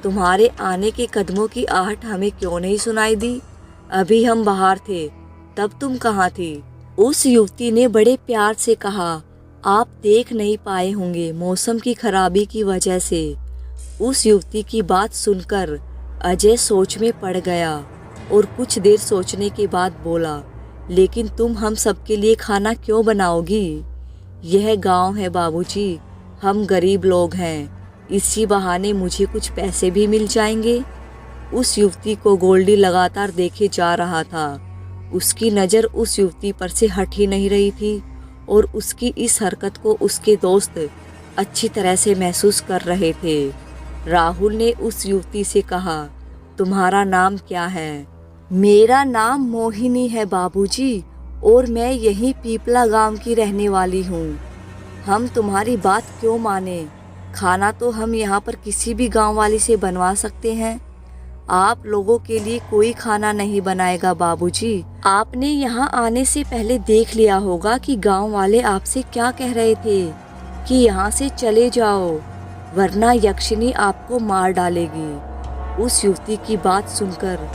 Speaker 1: तुम्हारे आने के कदमों की आहट हमें क्यों नहीं सुनाई दी? अभी हम बाहर थे, तब तुम कहाँ थी? उस युवती ने बड़े प्यार से कहा, आप देख नहीं पाए होंगे मौसम की खराबी की वजह से। उस युवती की बात सुनकर अजय सोच में पड़ गया और कुछ देर सोचने के बाद बोला, लेकिन तुम हम सबके लिए खाना क्यों बनाओगी? यह गांव है बाबूजी, हम गरीब लोग हैं, इसी बहाने मुझे कुछ पैसे भी मिल जाएंगे। उस युवती को गोल्डी लगातार देखे जा रहा था। उसकी नज़र उस युवती पर से हट ही नहीं रही थी और उसकी इस हरकत को उसके दोस्त अच्छी तरह से महसूस कर रहे थे। राहुल ने उस युवती से कहा, तुम्हारा नाम क्या है? मेरा नाम मोहिनी है बाबूजी, और मैं यहीं पीपला गांव की रहने वाली हूँ। हम तुम्हारी बात क्यों माने? खाना तो हम यहाँ पर किसी भी गांव वाली से बनवा सकते हैं। आप लोगों के लिए कोई खाना नहीं बनाएगा बाबूजी। आपने यहाँ आने से पहले देख लिया होगा कि गांव वाले आपसे क्या कह रहे थे कि यहाँ से चले जाओ, वरना यक्षिनी आपको मार डालेगी। उस युवती की बात सुनकर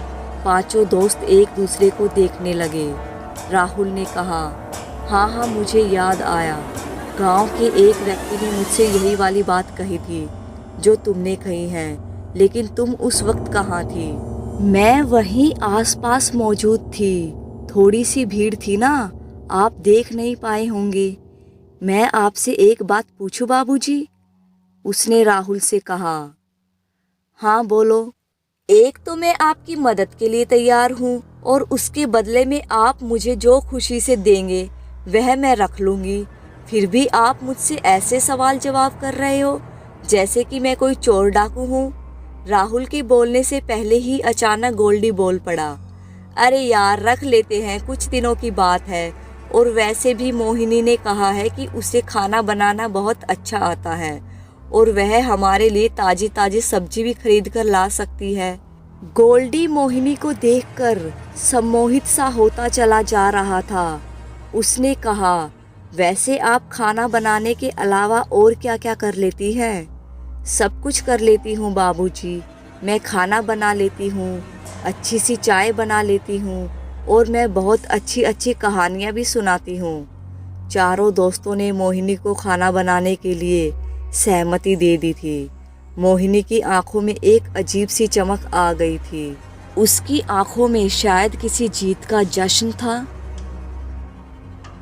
Speaker 1: पांचों दोस्त एक दूसरे को देखने लगे। राहुल ने कहा, हाँ, मुझे याद आया, गांव के एक व्यक्ति ने मुझसे यही वाली बात कही थी जो तुमने कही है, लेकिन तुम उस वक्त कहाँ थी? मैं वहीं आसपास मौजूद थी, थोड़ी सी भीड़ थी ना, आप देख नहीं पाए होंगे। मैं आपसे एक बात पूछूं बाबूजी? उसने राहुल से कहा। हाँ बोलो। एक तो मैं आपकी मदद के लिए तैयार हूँ, और उसके बदले में आप मुझे जो खुशी से देंगे वह मैं रख लूँगी। फिर भी आप मुझसे ऐसे सवाल जवाब कर रहे हो जैसे कि मैं कोई चोर डाकू हूँ। राहुल के बोलने से पहले ही अचानक गोल्डी बोल पड़ा, अरे यार, रख लेते हैं, कुछ दिनों की बात है, और वैसे भी मोहिनी ने कहा है कि उसे खाना बनाना बहुत अच्छा आता है, और वह हमारे लिए ताजी ताजी सब्जी भी खरीद कर ला सकती है। गोल्डी मोहिनी को देखकर सम्मोहित सा होता चला जा रहा था। उसने कहा, वैसे आप खाना बनाने के अलावा और क्या क्या कर लेती हैं? सब कुछ कर लेती हूँ बाबूजी। मैं खाना बना लेती हूँ, अच्छी सी चाय बना लेती हूँ, और मैं बहुत अच्छी अच्छी कहानियाँ भी सुनाती हूँ। चारों दोस्तों ने मोहिनी को खाना बनाने के लिए सहमति दे दी थी। मोहिनी की आंखों में एक अजीब सी चमक आ गई थी। उसकी आंखों में शायद किसी जीत का जश्न था।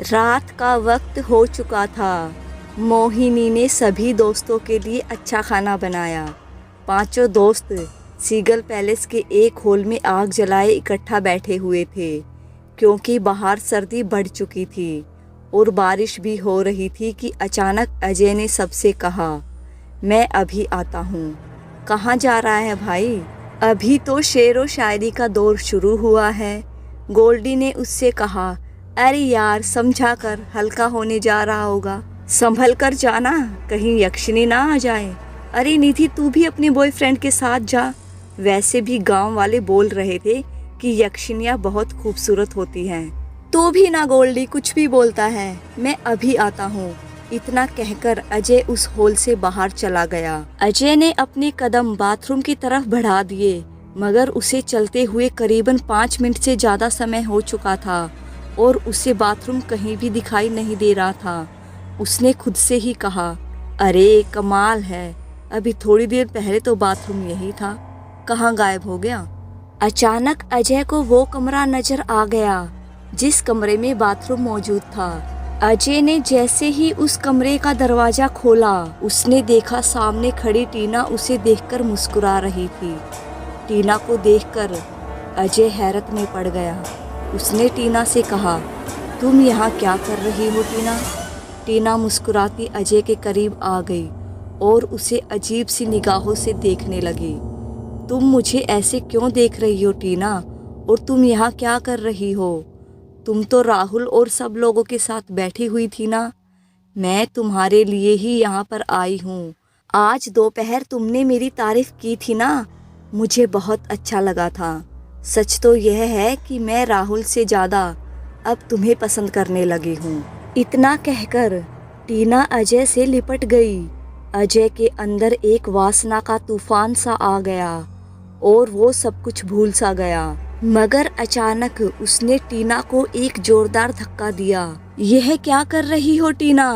Speaker 1: रात का वक्त हो चुका था। मोहिनी ने सभी दोस्तों के लिए अच्छा खाना बनाया। पांचों दोस्त सीगल पैलेस के एक हॉल में आग जलाए इकट्ठा बैठे हुए थे, क्योंकि बाहर सर्दी बढ़ चुकी थी और बारिश भी हो रही थी कि अचानक अजय ने सबसे कहा, मैं अभी आता हूँ। कहाँ जा रहा है भाई? अभी तो शेर व शायरी का दौर शुरू हुआ है। गोल्डी ने उससे कहा, अरे यार, समझा कर, हल्का होने जा रहा होगा, संभल कर जाना, कहीं यक्षिनी ना आ जाए। अरे निधि, तू भी अपने बॉयफ्रेंड के साथ जा। वैसे भी गांव वाले बोल रहे थे कि यक्षिनियाँ बहुत खूबसूरत होती हैं। तो भी ना गोल्डी कुछ भी बोलता है, मैं अभी आता हूँ। इतना कहकर अजय उस हॉल से बाहर चला गया। अजय ने अपने कदम बाथरूम की तरफ बढ़ा दिए, मगर उसे चलते हुए करीबन 5 मिनट से ज़्यादा समय हो चुका था और उसे बाथरूम कहीं भी दिखाई नहीं दे रहा था। उसने खुद से ही कहा, अरे कमाल है, अभी थोड़ी देर पहले तो बाथरूम यही था, कहाँ गायब हो गया? अचानक अजय को वो कमरा नजर आ गया जिस कमरे में बाथरूम मौजूद था। अजय ने जैसे ही उस कमरे का दरवाजा खोला, उसने देखा सामने खड़ी टीना उसे देखकर मुस्कुरा रही थी। टीना को देखकर अजय हैरत में पड़ गया। उसने टीना से कहा, तुम यहाँ क्या कर रही हो टीना? टीना मुस्कुराती अजय के करीब आ गई और उसे अजीब सी निगाहों से देखने लगी। तुम मुझे ऐसे क्यों देख रही हो टीना? और तुम यहाँ क्या कर रही हो? तुम तो राहुल और सब लोगों के साथ बैठी हुई थी ना। मैं तुम्हारे लिए ही यहाँ पर आई हूँ। आज दोपहर तुमने मेरी तारीफ की थी ना, मुझे बहुत अच्छा लगा था। सच तो यह है कि मैं राहुल से ज़्यादा अब तुम्हें पसंद करने लगी हूँ। इतना कहकर टीना अजय से लिपट गई। अजय के अंदर एक वासना का तूफान सा आ गया और वो सब कुछ भूल सा गया। मगर अचानक उसने टीना को एक जोरदार धक्का दिया। यह क्या कर रही हो टीना?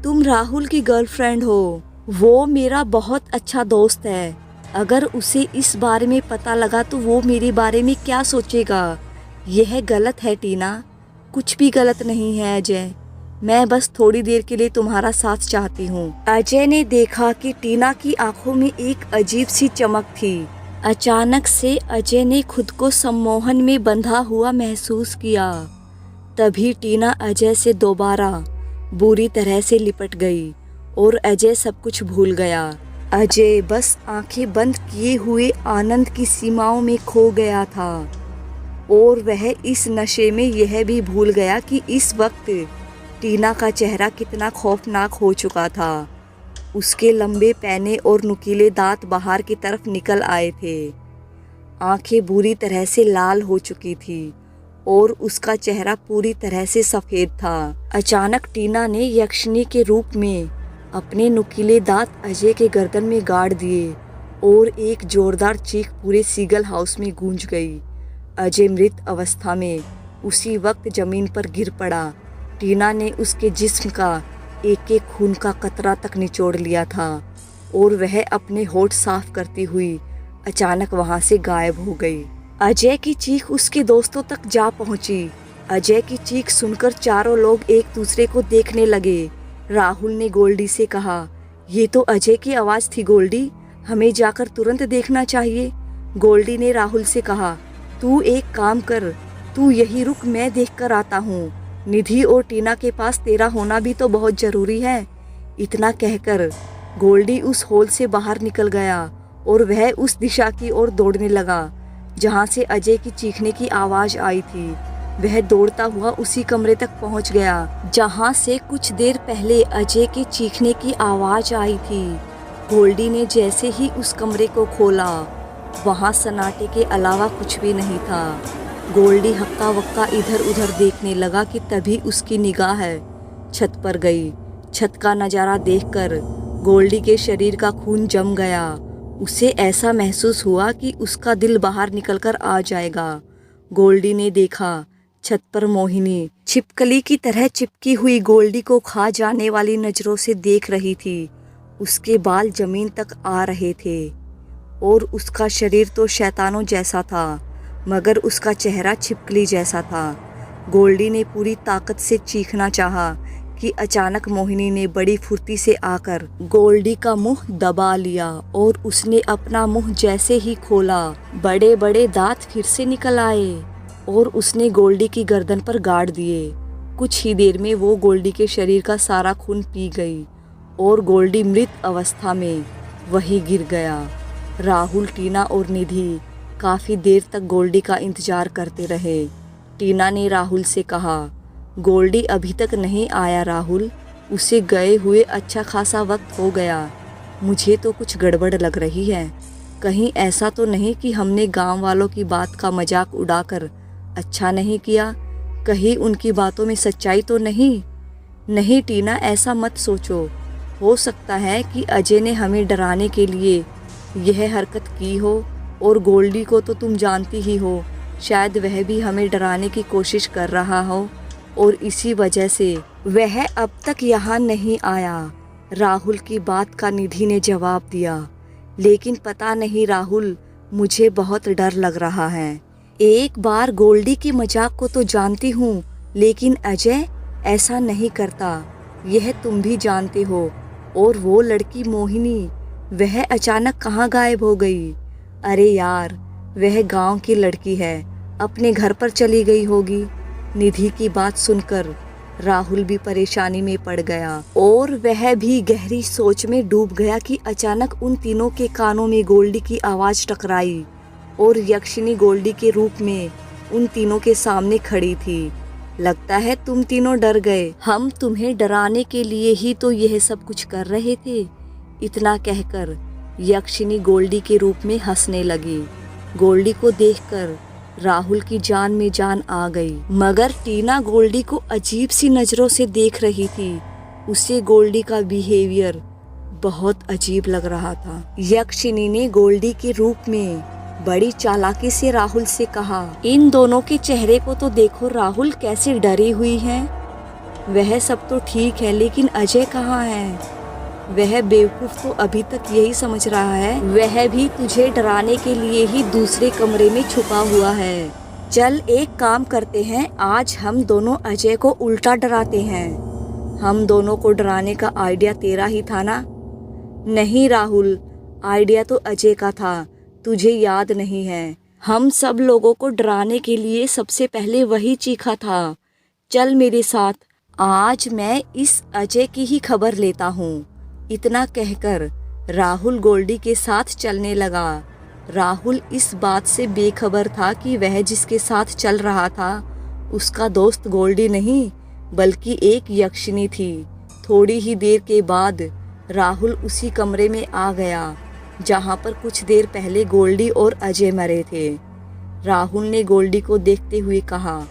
Speaker 1: तुम राहुल की गर्लफ्रेंड हो। वो मेरा बहुत अच्छा दोस्त है। अगर उसे इस बारे में पता लगा तो वो मेरे बारे में क्या सोचेगा? यह गलत है टीना। कुछ भी गलत नहीं है अजय। मैं बस थोड़ी देर के लिए तुम्हारा साथ चाहती हूँ। अजय ने देखा कि टीना की आंखों में एक अजीब सी चमक थी। अचानक से अजय ने खुद को सम्मोहन में बंधा हुआ महसूस किया। तभी टीना अजय से दोबारा बुरी तरह से लिपट गई और अजय सब कुछ भूल गया। अजय बस आंखें बंद किए हुए आनंद की सीमाओं में खो गया था और वह इस नशे में यह भी भूल गया कि इस वक्त टीना का चेहरा कितना खौफनाक हो चुका था। उसके लंबे पैने और नुकीले दांत बाहर की तरफ निकल आए थे। आंखें बुरी तरह से लाल हो चुकी थी और उसका चेहरा पूरी तरह से सफ़ेद था। अचानक टीना ने यक्षिणी के रूप में अपने नुकीले दांत अजय के गर्दन में गाड़ दिए और एक जोरदार चीख पूरे सीगल हाउस में गूंज गई। अजय मृत अवस्था में उसी वक्त जमीन पर गिर पड़ा। टीना ने उसके जिस्म का एक एक खून का कतरा तक निचोड़ लिया था और वह अपने होठ साफ करती हुई अचानक वहां से गायब हो गई। अजय की चीख उसके दोस्तों तक जा पहुंची। अजय की चीख सुनकर चारों लोग एक दूसरे को देखने लगे। राहुल ने गोल्डी से कहा, ये तो अजय की आवाज़ थी गोल्डी, हमें जाकर तुरंत देखना चाहिए। गोल्डी ने राहुल से कहा, तू एक काम कर, तू यही रुक, मैं देख कर आता हूँ। निधि और टीना के पास तेरा होना भी तो बहुत ज़रूरी है। इतना कहकर गोल्डी उस होल से बाहर निकल गया और वह उस दिशा की ओर दौड़ने लगा जहाँ से अजय की चीखने की आवाज़ आई थी। वह दौड़ता हुआ उसी कमरे तक पहुँच गया जहाँ से कुछ देर पहले अजय के चीखने की आवाज़ आई थी। गोल्डी ने जैसे ही उस कमरे को खोला, वहाँ सन्नाटे के अलावा कुछ भी नहीं था। गोल्डी हक्का वक्का इधर उधर देखने लगा कि तभी उसकी निगाह छत पर गई। छत का नज़ारा देखकर गोल्डी के शरीर का खून जम गया। उसे ऐसा महसूस हुआ कि उसका दिल बाहर निकलकर आ जाएगा। गोल्डी ने देखा छत पर मोहिनी छिपकली की तरह चिपकी हुई गोल्डी को खा जाने वाली नज़रों से देख रही थी। उसके बाल जमीन तक आ रहे थे और उसका शरीर तो शैतानों जैसा था, मगर उसका चेहरा छिपकली जैसा था। गोल्डी ने पूरी ताकत से चीखना चाहा कि अचानक मोहिनी ने बड़ी फुर्ती से आकर गोल्डी का मुंह दबा लिया और उसने अपना मुंह जैसे ही खोला, बड़े बड़े दांत फिर से निकल आए और उसने गोल्डी की गर्दन पर गाड़ दिए। कुछ ही देर में वो गोल्डी के शरीर का सारा खून पी गई और गोल्डी मृत अवस्था में वहीं गिर गया। राहुल, टीना और निधि काफ़ी देर तक गोल्डी का इंतज़ार करते रहे। टीना ने राहुल से कहा, गोल्डी अभी तक नहीं आया राहुल, उसे गए हुए अच्छा खासा वक्त हो गया। मुझे तो कुछ गड़बड़ लग रही है। कहीं ऐसा तो नहीं कि हमने गांव वालों की बात का मजाक उड़ाकर अच्छा नहीं किया? कहीं उनकी बातों में सच्चाई तो नहीं? नहीं टीना, ऐसा मत सोचो। हो सकता है कि अजय ने हमें डराने के लिए यह हरकत की हो और गोल्डी को तो तुम जानती ही हो, शायद वह भी हमें डराने की कोशिश कर रहा हो और इसी वजह से वह अब तक यहाँ नहीं आया। राहुल की बात का निधि ने जवाब दिया, लेकिन पता नहीं राहुल, मुझे बहुत डर लग रहा है। एक बार गोल्डी के मजाक को तो जानती हूँ, लेकिन अजय, ऐसा नहीं करता, यह तुम भी जानते हो। और वो लड़की मोहिनी, वह अचानक कहाँ गायब हो गई? अरे यार, वह गांव की लड़की है, अपने घर पर चली गई होगी। निधि की बात सुनकर राहुल भी परेशानी में पड़ गया और वह भी गहरी सोच में डूब गया कि अचानक उन तीनों के कानों में गोल्डी की आवाज टकराई और यक्षिनी गोल्डी के रूप में उन तीनों के सामने खड़ी थी। लगता है तुम तीनों डर गए, हम तुम्हें डराने के लिए ही तो यह सब कुछ कर रहे थे। इतना कहकर यक्षिनी गोल्डी के रूप में हंसने लगी। गोल्डी को देखकर राहुल की जान में जान आ गई, मगर टीना गोल्डी को अजीब सी नजरों से देख रही थी। उसे गोल्डी का बिहेवियर बहुत अजीब लग रहा था। यक्षिनी ने गोल्डी के रूप में बड़ी चालाकी से राहुल से कहा, इन दोनों के चेहरे को तो देखो राहुल, कैसे डरी हुई हैं। वह सब तो ठीक है, लेकिन अजय कहाँ है? वह बेवकूफ तो अभी तक यही समझ रहा है वह भी तुझे डराने के लिए ही दूसरे कमरे में छुपा हुआ है। चल एक काम करते हैं, आज हम दोनों अजय को उल्टा डराते हैं। हम दोनों को डराने का आइडिया तेरा ही था ना? नहीं राहुल, आइडिया तो अजय का था, तुझे याद नहीं है? हम सब लोगों को डराने के लिए सबसे पहले वही चीखा था। चल मेरे साथ, आज मैं इस अजय की ही खबर लेता हूँ। इतना कहकर राहुल गोल्डी के साथ चलने लगा। राहुल इस बात से बेखबर था कि वह जिसके साथ चल रहा था उसका दोस्त गोल्डी नहीं, बल्कि एक यक्षिनी थी। थोड़ी ही देर के बाद राहुल उसी कमरे में आ गया जहां पर कुछ देर पहले गोल्डी और अजय मरे थे। राहुल ने गोल्डी को देखते हुए कहा,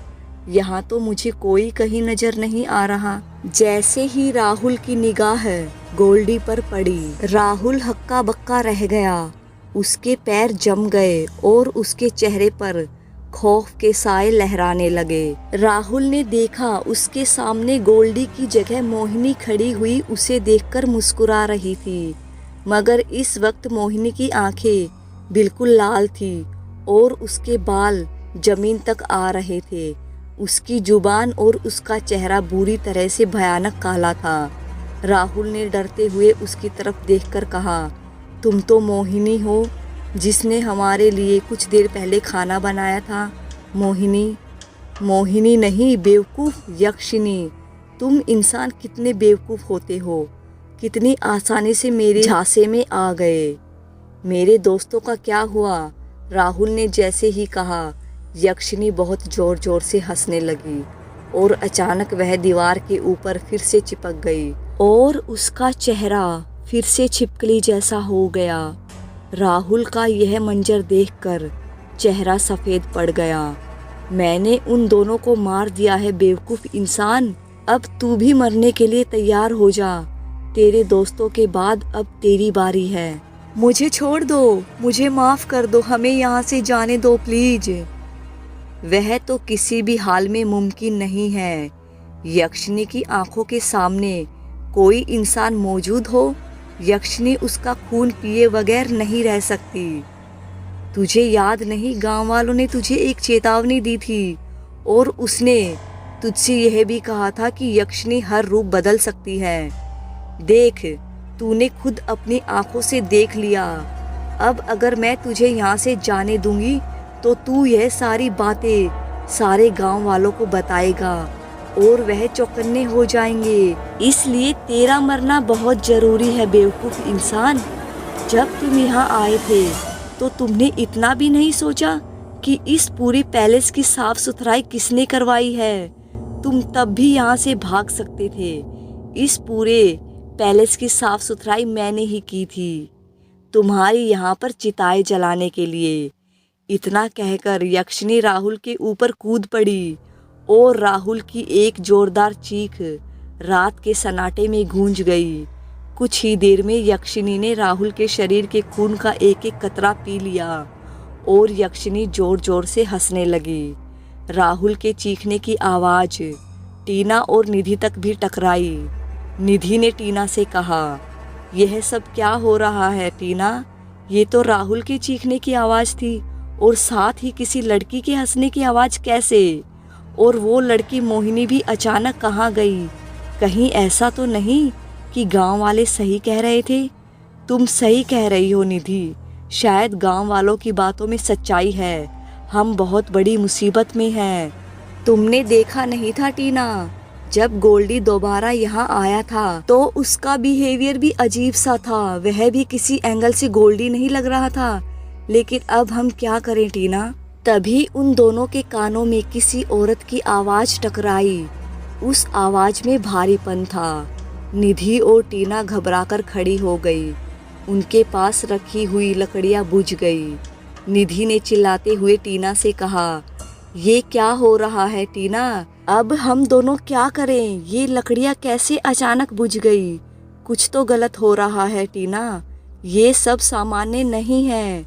Speaker 1: यहाँ तो मुझे कोई कहीं नजर नहीं आ रहा। जैसे ही राहुल की निगाह गोल्डी पर पड़ी, राहुल हक्का बक्का रह गया। उसके पैर जम गए और उसके चेहरे पर खौफ के साए लहराने लगे। राहुल ने देखा उसके सामने गोल्डी की जगह मोहिनी खड़ी हुई उसे देखकर मुस्कुरा रही थी, मगर इस वक्त मोहिनी की आंखें बिल्कुल लाल थी और उसके बाल जमीन तक आ रहे थे। उसकी जुबान और उसका चेहरा बुरी तरह से भयानक काला था। राहुल ने डरते हुए उसकी तरफ देखकर कहा, तुम तो मोहिनी हो जिसने हमारे लिए कुछ देर पहले खाना बनाया था। मोहिनी? मोहिनी नहीं बेवकूफ़, यक्षिनी। तुम इंसान कितने बेवकूफ़ होते हो, कितनी आसानी से मेरे झांसे में आ गए। मेरे दोस्तों का क्या हुआ? राहुल ने जैसे ही कहा, यक्षिनी बहुत जोर जोर से हंसने लगी और अचानक वह दीवार के ऊपर फिर से चिपक गई और उसका चेहरा फिर से छिपकली जैसा हो गया। राहुल का यह मंजर देखकर चेहरा सफ़ेद पड़ गया। मैंने उन दोनों को मार दिया है बेवकूफ़ इंसान, अब तू भी मरने के लिए तैयार हो जा। तेरे दोस्तों के बाद अब तेरी बारी है। मुझे छोड़ दो, मुझे माफ़ कर दो, हमें यहाँ से जाने दो प्लीज। वह तो किसी भी हाल में मुमकिन नहीं है। यक्षिनी की आंखों के सामने कोई इंसान मौजूद हो, यक्षिनी उसका खून पिए बगैर नहीं रह सकती। तुझे याद नहीं, गांव वालों ने तुझे एक चेतावनी दी थी और उसने तुझसे यह भी कहा था कि यक्षिनी हर रूप बदल सकती है। देख, तूने खुद अपनी आंखों से देख लिया। अब अगर मैं तुझे यहाँ से जाने दूंगी तो तू यह सारी बातें सारे गांव वालों को बताएगा और वह चौकन्ने हो जाएंगे। इसलिए तेरा मरना बहुत ज़रूरी है बेवकूफ़ इंसान। जब तुम यहाँ आए थे तो तुमने इतना भी नहीं सोचा कि इस पूरे पैलेस की साफ सुथराई किसने करवाई है? तुम तब भी यहाँ से भाग सकते थे। इस पूरे पैलेस की साफ सुथराई मैंने ही की थी, तुम्हारी यहाँ पर चिताएं जलाने के लिए। इतना कहकर यक्षिनी राहुल के ऊपर कूद पड़ी और राहुल की एक जोरदार चीख रात के सन्नाटे में गूंज गई। कुछ ही देर में यक्षिनी ने राहुल के शरीर के खून का एक एक कतरा पी लिया और यक्षिनी जोर जोर से हंसने लगी। राहुल के चीखने की आवाज़ टीना और निधि तक भी टकराई। निधि ने टीना से कहा, यह सब क्या हो रहा है टीना? ये तो राहुल के चीखने की आवाज़ थी और साथ ही किसी लड़की के हंसने की आवाज़ कैसे? और वो लड़की मोहिनी भी अचानक कहाँ गई? कहीं ऐसा तो नहीं कि गांव वाले सही कह रहे थे? तुम सही कह रही हो निधि, शायद गांव वालों की बातों में सच्चाई है। हम बहुत बड़ी मुसीबत में हैं। तुमने देखा नहीं था टीना, जब गोल्डी दोबारा यहाँ आया था तो उसका बिहेवियर भी अजीब सा था। वह भी किसी एंगल से गोल्डी नहीं लग रहा था। लेकिन अब हम क्या करें टीना? तभी उन दोनों के कानों में किसी औरत की आवाज टकराई। उस आवाज में भारीपन था। निधि और टीना घबराकर खड़ी हो गई। उनके पास रखी हुई लकड़ियां बुझ गई। निधि ने चिल्लाते हुए टीना से कहा, ये क्या हो रहा है टीना? अब हम दोनों क्या करें? ये लकड़ियां कैसे अचानक बुझ गई? कुछ तो गलत हो रहा है टीना, ये सब सामान्य नहीं है।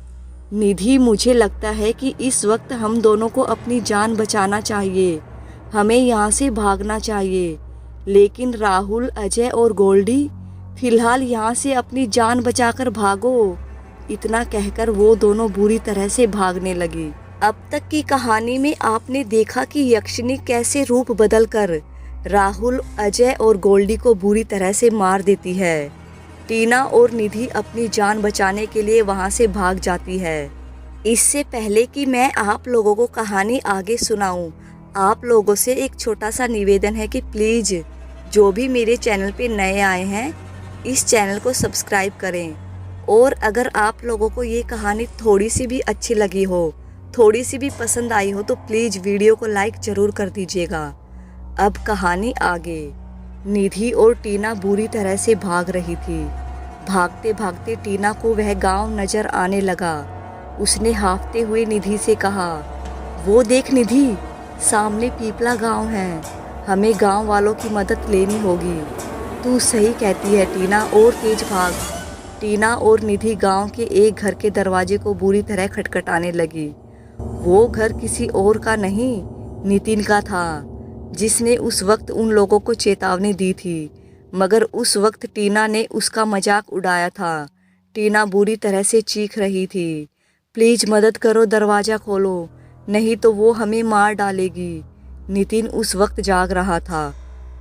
Speaker 1: निधि, मुझे लगता है कि इस वक्त हम दोनों को अपनी जान बचाना चाहिए। हमें यहाँ से भागना चाहिए। लेकिन राहुल, अजय और गोल्डी, फिलहाल यहाँ से अपनी जान बचाकर भागो। इतना कहकर वो दोनों बुरी तरह से भागने लगी। अब तक की कहानी में आपने देखा कि यक्षिनी कैसे रूप बदलकर राहुल, अजय और गोल्डी को बुरी तरह से मार देती है। टीना और निधि अपनी जान बचाने के लिए वहां से भाग जाती है। इससे पहले कि मैं आप लोगों को कहानी आगे सुनाऊं, आप लोगों से एक छोटा सा निवेदन है कि प्लीज़ जो भी मेरे चैनल पे नए आए हैं, इस चैनल को सब्सक्राइब करें। और अगर आप लोगों को ये कहानी थोड़ी सी भी अच्छी लगी हो, थोड़ी सी भी पसंद आई हो, तो प्लीज़ वीडियो को लाइक ज़रूर कर दीजिएगा। अब कहानी आगे। निधि और टीना बुरी तरह से भाग रही थी। भागते भागते टीना को वह गांव नजर आने लगा। उसने हांफते हुए निधि से कहा, वो देख निधि, सामने पीपला गांव है। हमें गांव वालों की मदद लेनी होगी। तू सही कहती है टीना, और तेज भाग। टीना और निधि गांव के एक घर के दरवाजे को बुरी तरह खटखटाने लगी। वो घर किसी और का नहीं, नितिन का था, जिसने उस वक्त उन लोगों को चेतावनी दी थी। मगर उस वक्त टीना ने उसका मजाक उड़ाया था। टीना बुरी तरह से चीख रही थी, प्लीज़ मदद करो, दरवाज़ा खोलो, नहीं तो वो हमें मार डालेगी। नितिन उस वक्त जाग रहा था।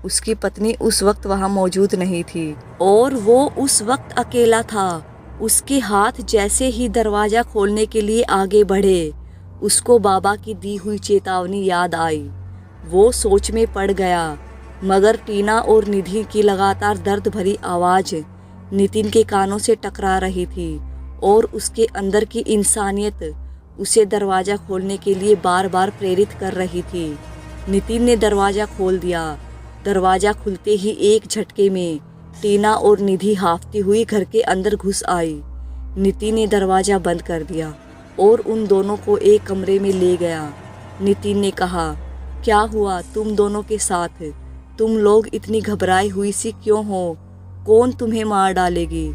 Speaker 1: उसकी पत्नी उस वक्त वहाँ मौजूद नहीं थी और वो उस वक्त अकेला था। उसके हाथ जैसे ही दरवाज़ा खोलने के लिए आगे बढ़े, उसको बाबा की दी हुई चेतावनी याद आई। वो सोच में पड़ गया। मगर टीना और निधि की लगातार दर्द भरी आवाज़ नितिन के कानों से टकरा रही थी और उसके अंदर की इंसानियत उसे दरवाज़ा खोलने के लिए बार बार प्रेरित कर रही थी। नितिन ने दरवाज़ा खोल दिया। दरवाज़ा खुलते ही एक झटके में टीना और निधि हांफती हुई घर के अंदर घुस आई। नितिन ने दरवाज़ा बंद कर दिया और उन दोनों को एक कमरे में ले गया। नितिन ने कहा, क्या हुआ तुम दोनों के साथ? तुम लोग इतनी घबराई हुई सी क्यों हो? कौन तुम्हें मार डालेगी?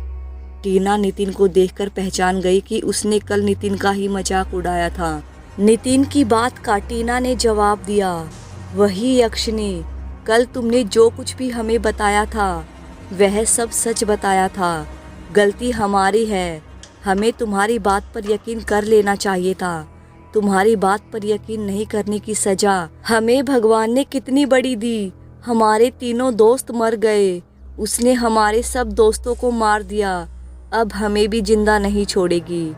Speaker 1: टीना नितिन को देखकर पहचान गई कि उसने कल नितिन का ही मजाक उड़ाया था। नितिन की बात का टीना ने जवाब दिया, वही यक्षिनी, कल तुमने जो कुछ भी हमें बताया था वह सब सच बताया था। गलती हमारी है। हमें तुम्हारी बात पर यकीन कर लेना चाहिए था। तुम्हारी बात पर यकीन नहीं करने की सजा हमें भगवान ने कितनी बड़ी दी। हमारे तीनों दोस्त मर गए। उसने हमारे सब दोस्तों को मार दिया। अब हमें भी जिंदा नहीं छोड़ेगी।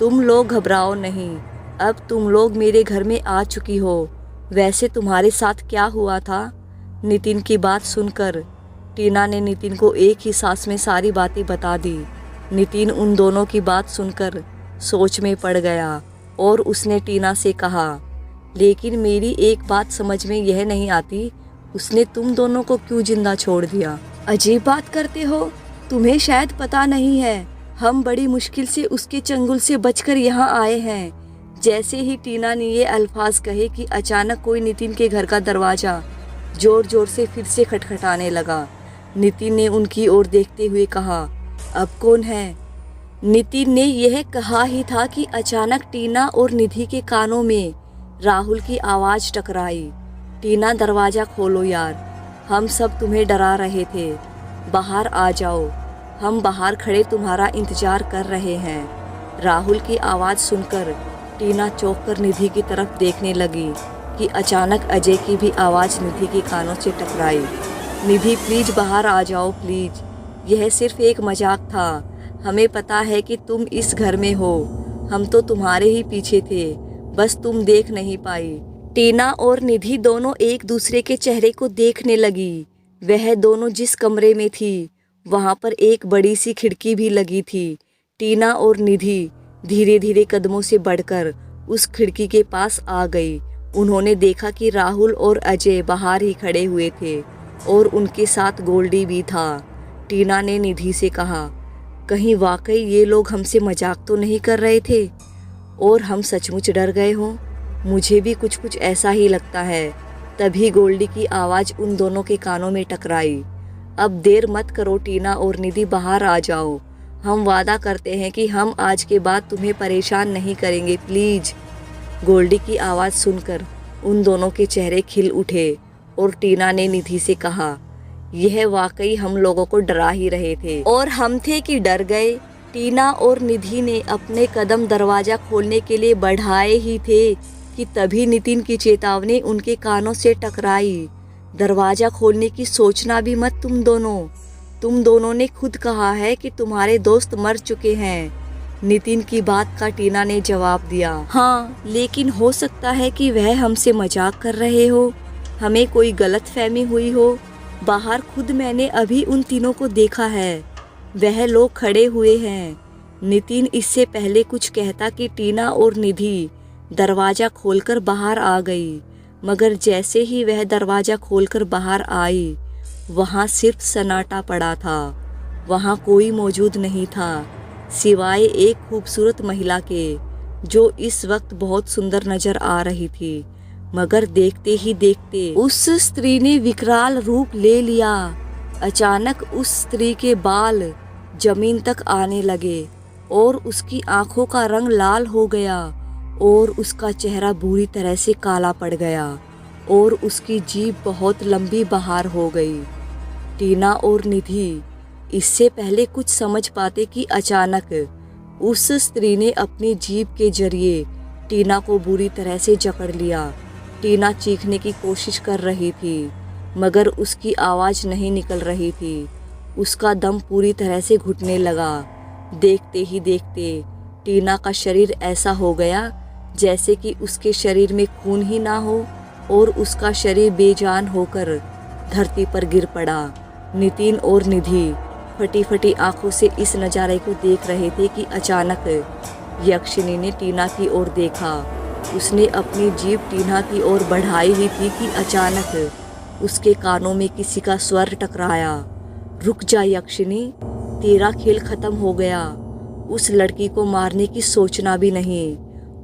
Speaker 1: तुम लोग घबराओ नहीं। अब तुम लोग मेरे घर में आ चुकी हो। वैसे तुम्हारे साथ क्या हुआ था? नितिन की बात सुनकर टीना ने नितिन को एक ही सांस में सारी बातें बता दी। नितिन उन दोनों की बात सुनकर सोच में पड़ गया और उसने टीना से कहा, लेकिन मेरी एक बात समझ में यह नहीं आती, उसने तुम दोनों को क्यों जिंदा छोड़ दिया? अजीब बात करते हो। तुम्हें शायद पता नहीं है, हम बड़ी मुश्किल से उसके चंगुल से बचकर यहाँ आए हैं। जैसे ही टीना ने ये अल्फाज कहे कि अचानक कोई नितिन के घर का दरवाज़ा जोर जोर से फिर से खटखटाने लगा। नितिन ने उनकी ओर देखते हुए कहा, अब कौन है? नितिन ने यह कहा ही था कि अचानक टीना और निधि के कानों में राहुल की आवाज़ टकराई, टीना दरवाज़ा खोलो यार, हम सब तुम्हें डरा रहे थे, बाहर आ जाओ, हम बाहर खड़े तुम्हारा इंतज़ार कर रहे हैं। राहुल की आवाज़ सुनकर टीना चौंक कर निधि की तरफ देखने लगी। कि अचानक अजय की भी आवाज़ निधि के कानों से टकराई। निधि प्लीज बाहर आ जाओ प्लीज, यह सिर्फ एक मजाक था। हमें पता है कि तुम इस घर में हो, हम तो तुम्हारे ही पीछे थे, बस तुम देख नहीं पाई। टीना और निधि दोनों एक दूसरे के चेहरे को देखने लगी। वह दोनों जिस कमरे में थी वहाँ पर एक बड़ी सी खिड़की भी लगी थी। टीना और निधि धीरे धीरे कदमों से बढ़कर उस खिड़की के पास आ गई। उन्होंने देखा कि राहुल और अजय बाहर ही खड़े हुए थे और उनके साथ गोल्डी भी था। टीना ने निधि से कहा, कहीं वाकई ये लोग हमसे मजाक तो नहीं कर रहे थे और हम सचमुच डर गए हों। मुझे भी कुछ कुछ ऐसा ही लगता है। तभी गोल्डी की आवाज़ उन दोनों के कानों में टकराई। अब देर मत करो टीना और निधि, बाहर आ जाओ। हम वादा करते हैं कि हम आज के बाद तुम्हें परेशान नहीं करेंगे, प्लीज। गोल्डी की आवाज़ सुनकर उन दोनों के चेहरे खिल उठे और टीना ने निधि से कहा, यह वाकई हम लोगों को डरा ही रहे थे और हम थे कि डर गए। टीना और निधि ने अपने कदम दरवाज़ा खोलने के लिए बढ़ाए ही थे कि तभी नितिन की चेतावनी उनके कानों से टकराई। दरवाज़ा खोलने की सोचना भी मत तुम दोनों ने खुद कहा है कि तुम्हारे दोस्त मर चुके हैं। नितिन की बात का टीना ने जवाब दिया, हाँ लेकिन हो सकता है कि वह हमसे मजाक कर रहे हो, हमें कोई गलतफहमी हुई हो। बाहर खुद मैंने अभी उन तीनों को देखा है, वह लोग खड़े हुए हैं। नितिन इससे पहले कुछ कहता कि टीना और निधि दरवाज़ा खोलकर बाहर आ गई, मगर जैसे ही वह दरवाज़ा खोलकर बाहर आई वहाँ सिर्फ सन्नाटा पड़ा था। वहाँ कोई मौजूद नहीं था सिवाय एक खूबसूरत महिला के, जो इस वक्त बहुत सुंदर नजर आ रही थी। मगर देखते ही देखते उस स्त्री ने विकराल रूप ले लिया। अचानक उस स्त्री के बाल जमीन तक आने लगे और उसकी आंखों का रंग लाल हो गया और उसका चेहरा बुरी तरह से काला पड़ गया और उसकी जीभ बहुत लंबी बाहर हो गई। टीना और निधि इससे पहले कुछ समझ पाते कि अचानक उस स्त्री ने अपनी जीभ के जरिए टीना को बुरी तरह से जकड़ लिया। टीना चीखने की कोशिश कर रही थी मगर उसकी आवाज़ नहीं निकल रही थी। उसका दम पूरी तरह से घुटने लगा। देखते ही देखते टीना का शरीर ऐसा हो गया जैसे कि उसके शरीर में खून ही ना हो और उसका शरीर बेजान होकर धरती पर गिर पड़ा। नितिन और निधि फटी फटी आंखों से इस नज़ारे को देख रहे थे कि अचानक यक्षिनी ने टीना की ओर देखा। उसने अपनी जीभ टीना की ओर बढ़ाई ही थी कि अचानक उसके कानों में किसी का स्वर टकराया, रुक जा यक्षिनी, तेरा खेल खत्म हो गया। उस लड़की को मारने की सोचना भी नहीं।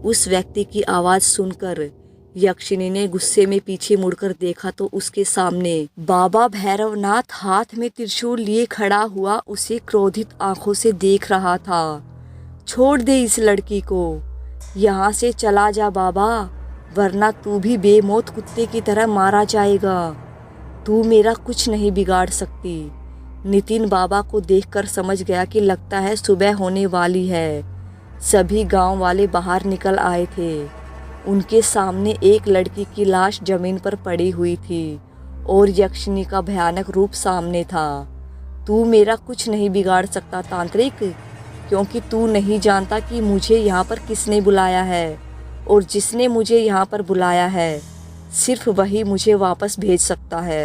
Speaker 1: उस व्यक्ति की आवाज़ सुनकर यक्षिनी ने गुस्से में पीछे मुड़कर देखा तो उसके सामने बाबा भैरवनाथ हाथ में त्रिशूल लिए खड़ा हुआ उसे क्रोधित आंखों से देख रहा था। छोड़ दे इस लड़की को, यहाँ से चला जा बाबा, वरना तू भी बेमौत कुत्ते की तरह मारा जाएगा। तू मेरा कुछ नहीं बिगाड़ सकती। नितिन बाबा को देखकर समझ गया कि लगता है सुबह होने वाली है। सभी गांव वाले बाहर निकल आए थे। उनके सामने एक लड़की की लाश जमीन पर पड़ी हुई थी और यक्षिनी का भयानक रूप सामने था। तू मेरा कुछ नहीं बिगाड़ सकता तांत्रिक, क्योंकि तू नहीं जानता कि मुझे यहाँ पर किसने बुलाया है, और जिसने मुझे यहाँ पर बुलाया है सिर्फ वही मुझे वापस भेज सकता है।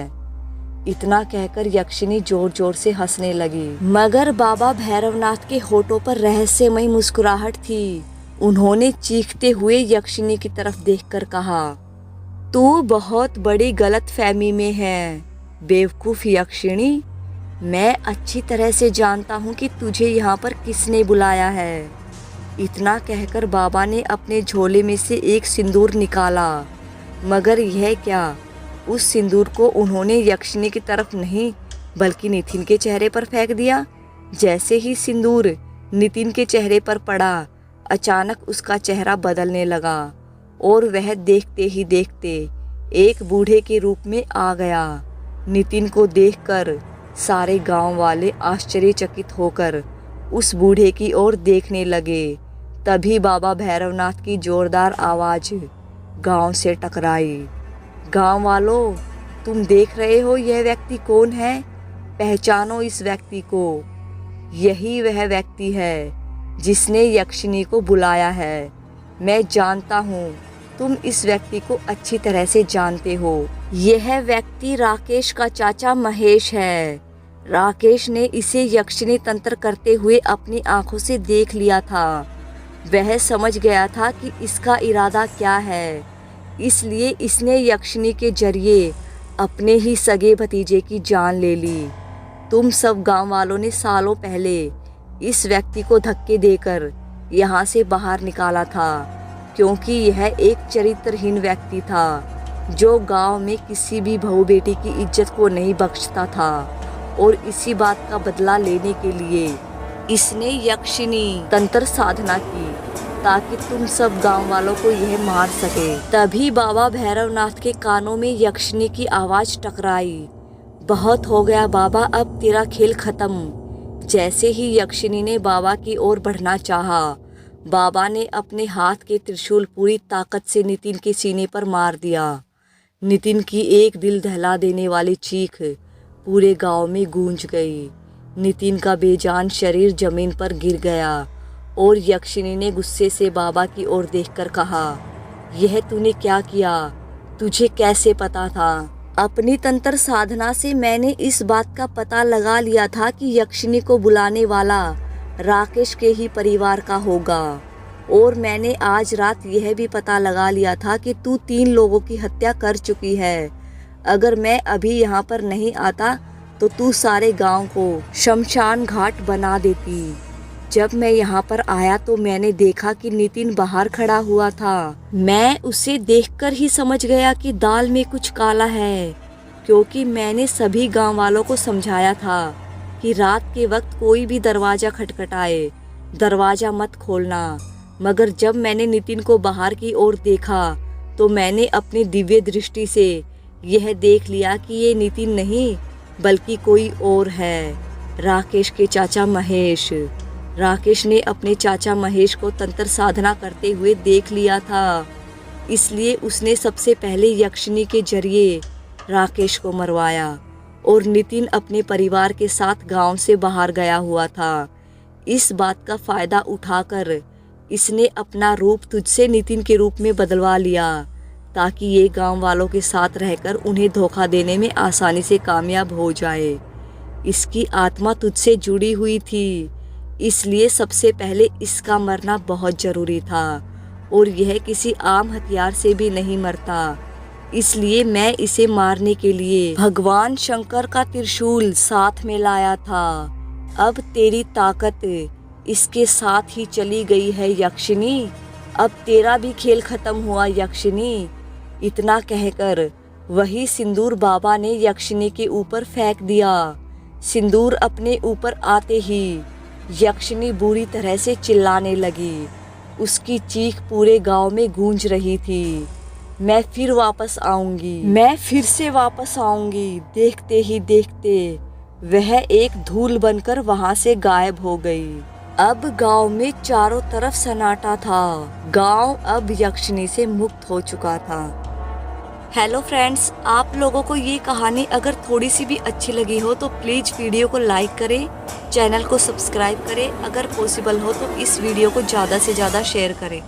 Speaker 1: इतना कहकर यक्षिनी जोर जोर से हंसने लगी, मगर बाबा भैरवनाथ के होठों पर रहस्यमय मुस्कुराहट थी। उन्होंने चीखते हुए यक्षिनी की तरफ देखकर कहा, तू बहुत बड़ी गलतफहमी में है बेवकूफ यक्षिणी। मैं अच्छी तरह से जानता हूँ कि तुझे यहाँ पर किसने बुलाया है। इतना कहकर बाबा ने अपने झोले में से एक सिंदूर निकाला, मगर यह क्या, उस सिंदूर को उन्होंने यक्षिनी की तरफ नहीं बल्कि नितिन के चेहरे पर फेंक दिया। जैसे ही सिंदूर नितिन के चेहरे पर पड़ा, अचानक उसका चेहरा बदलने लगा और वह देखते ही देखते एक बूढ़े के रूप में आ गया। नितिन को देखकर सारे गांव वाले आश्चर्यचकित होकर उस बूढ़े की ओर देखने लगे। तभी बाबा भैरवनाथ की जोरदार आवाज़ गांव से टकराई। गांव वालों, तुम देख रहे हो यह व्यक्ति कौन है? पहचानो इस व्यक्ति को। यही वह व्यक्ति है जिसने यक्षिनी को बुलाया है। मैं जानता हूँ तुम इस व्यक्ति को अच्छी तरह से जानते हो। यह व्यक्ति राकेश का चाचा महेश है। राकेश ने इसे यक्षिनी तंत्र करते हुए अपनी आंखों से देख लिया था। वह समझ गया था कि इसका इरादा क्या है, इसलिए इसने यक्षिनी के जरिए अपने ही सगे भतीजे की जान ले ली। तुम सब गांव वालों ने सालों पहले इस व्यक्ति को धक्के देकर यहाँ से बाहर निकाला था, क्योंकि यह एक चरित्रहीन व्यक्ति था जो गांव में किसी भी बहू बेटी की इज्जत को नहीं बख्शता था। और इसी बात का बदला लेने के लिए इसने यक्षिनी तंत्र साधना की ताकि तुम सब गांव वालों को यह मार सके। तभी बाबा भैरवनाथ के कानों में यक्षिनी की आवाज टकराई। बहुत हो गया बाबा, अब तेरा खेल खत्म। जैसे ही यक्षिनी ने बाबा की ओर बढ़ना चाहा, बाबा ने अपने हाथ के त्रिशूल पूरी ताकत से नितिन के सीने पर मार दिया। नितिन की एक दिल दहला देने वाली चीख पूरे गांव में गूंज गई। नितिन का बेजान शरीर जमीन पर गिर गया और यक्षिनी ने गुस्से से बाबा की ओर देखकर कहा, यह तूने क्या किया? तुझे कैसे पता था? अपनी तंत्र साधना से मैंने इस बात का पता लगा लिया था कि यक्षिनी को बुलाने वाला राकेश के ही परिवार का होगा। और मैंने आज रात यह भी पता लगा लिया था कि तू 3 लोगों की हत्या कर चुकी है। अगर मैं अभी यहाँ पर नहीं आता तो तू सारे गांव को शमशान घाट बना देती। जब मैं यहाँ पर आया तो मैंने देखा कि नितिन बाहर खड़ा हुआ था। मैं उसे देखकर ही समझ गया कि दाल में कुछ काला है, क्योंकि मैंने सभी गांव वालों को समझाया था कि रात के वक्त कोई भी दरवाजा खटखटाए, दरवाजा मत खोलना। मगर जब मैंने नितिन को बाहर की ओर देखा तो मैंने अपनी दिव्य दृष्टि से यह देख लिया कि ये नितिन नहीं बल्कि कोई और है, राकेश के चाचा महेश। राकेश ने अपने चाचा महेश को तंत्र साधना करते हुए देख लिया था, इसलिए उसने सबसे पहले यक्षिनी के जरिए राकेश को मरवाया और नितिन अपने परिवार के साथ गांव से बाहर गया हुआ था। इस बात का फायदा उठाकर इसने अपना रूप तुझसे नितिन के रूप में बदलवा लिया ताकि ये गांव वालों के साथ रहकर उन्हें धोखा देने में आसानी से कामयाब हो जाए। इसकी आत्मा तुझसे जुड़ी हुई थी, इसलिए सबसे पहले इसका मरना बहुत ज़रूरी था और यह किसी आम हथियार से भी नहीं मरता। इसलिए मैं इसे मारने के लिए भगवान शंकर का त्रिशूल साथ में लाया था। अब तेरी ताकत इसके साथ ही चली गई है यक्षिनी। अब तेरा भी खेल खत्म हुआ यक्षिनी। इतना कहकर वही सिंदूर बाबा ने यक्षिनी के ऊपर फेंक दिया। सिंदूर अपने ऊपर आते ही यक्षिनी बुरी तरह से चिल्लाने लगी। उसकी चीख पूरे गांव में गूंज रही थी, मैं फिर वापस आऊंगी, मैं फिर से वापस आऊंगी। देखते ही देखते वह एक धूल बनकर वहां से गायब हो गई। अब गांव में चारों तरफ सन्नाटा था। गांव अब यक्षिनी से मुक्त हो चुका था। हेलो फ्रेंड्स, आप लोगों को ये कहानी अगर थोड़ी सी भी अच्छी लगी हो तो प्लीज़ वीडियो को लाइक करें, चैनल को सब्सक्राइब करें, अगर पॉसिबल हो तो इस वीडियो को ज़्यादा से ज़्यादा शेयर करें।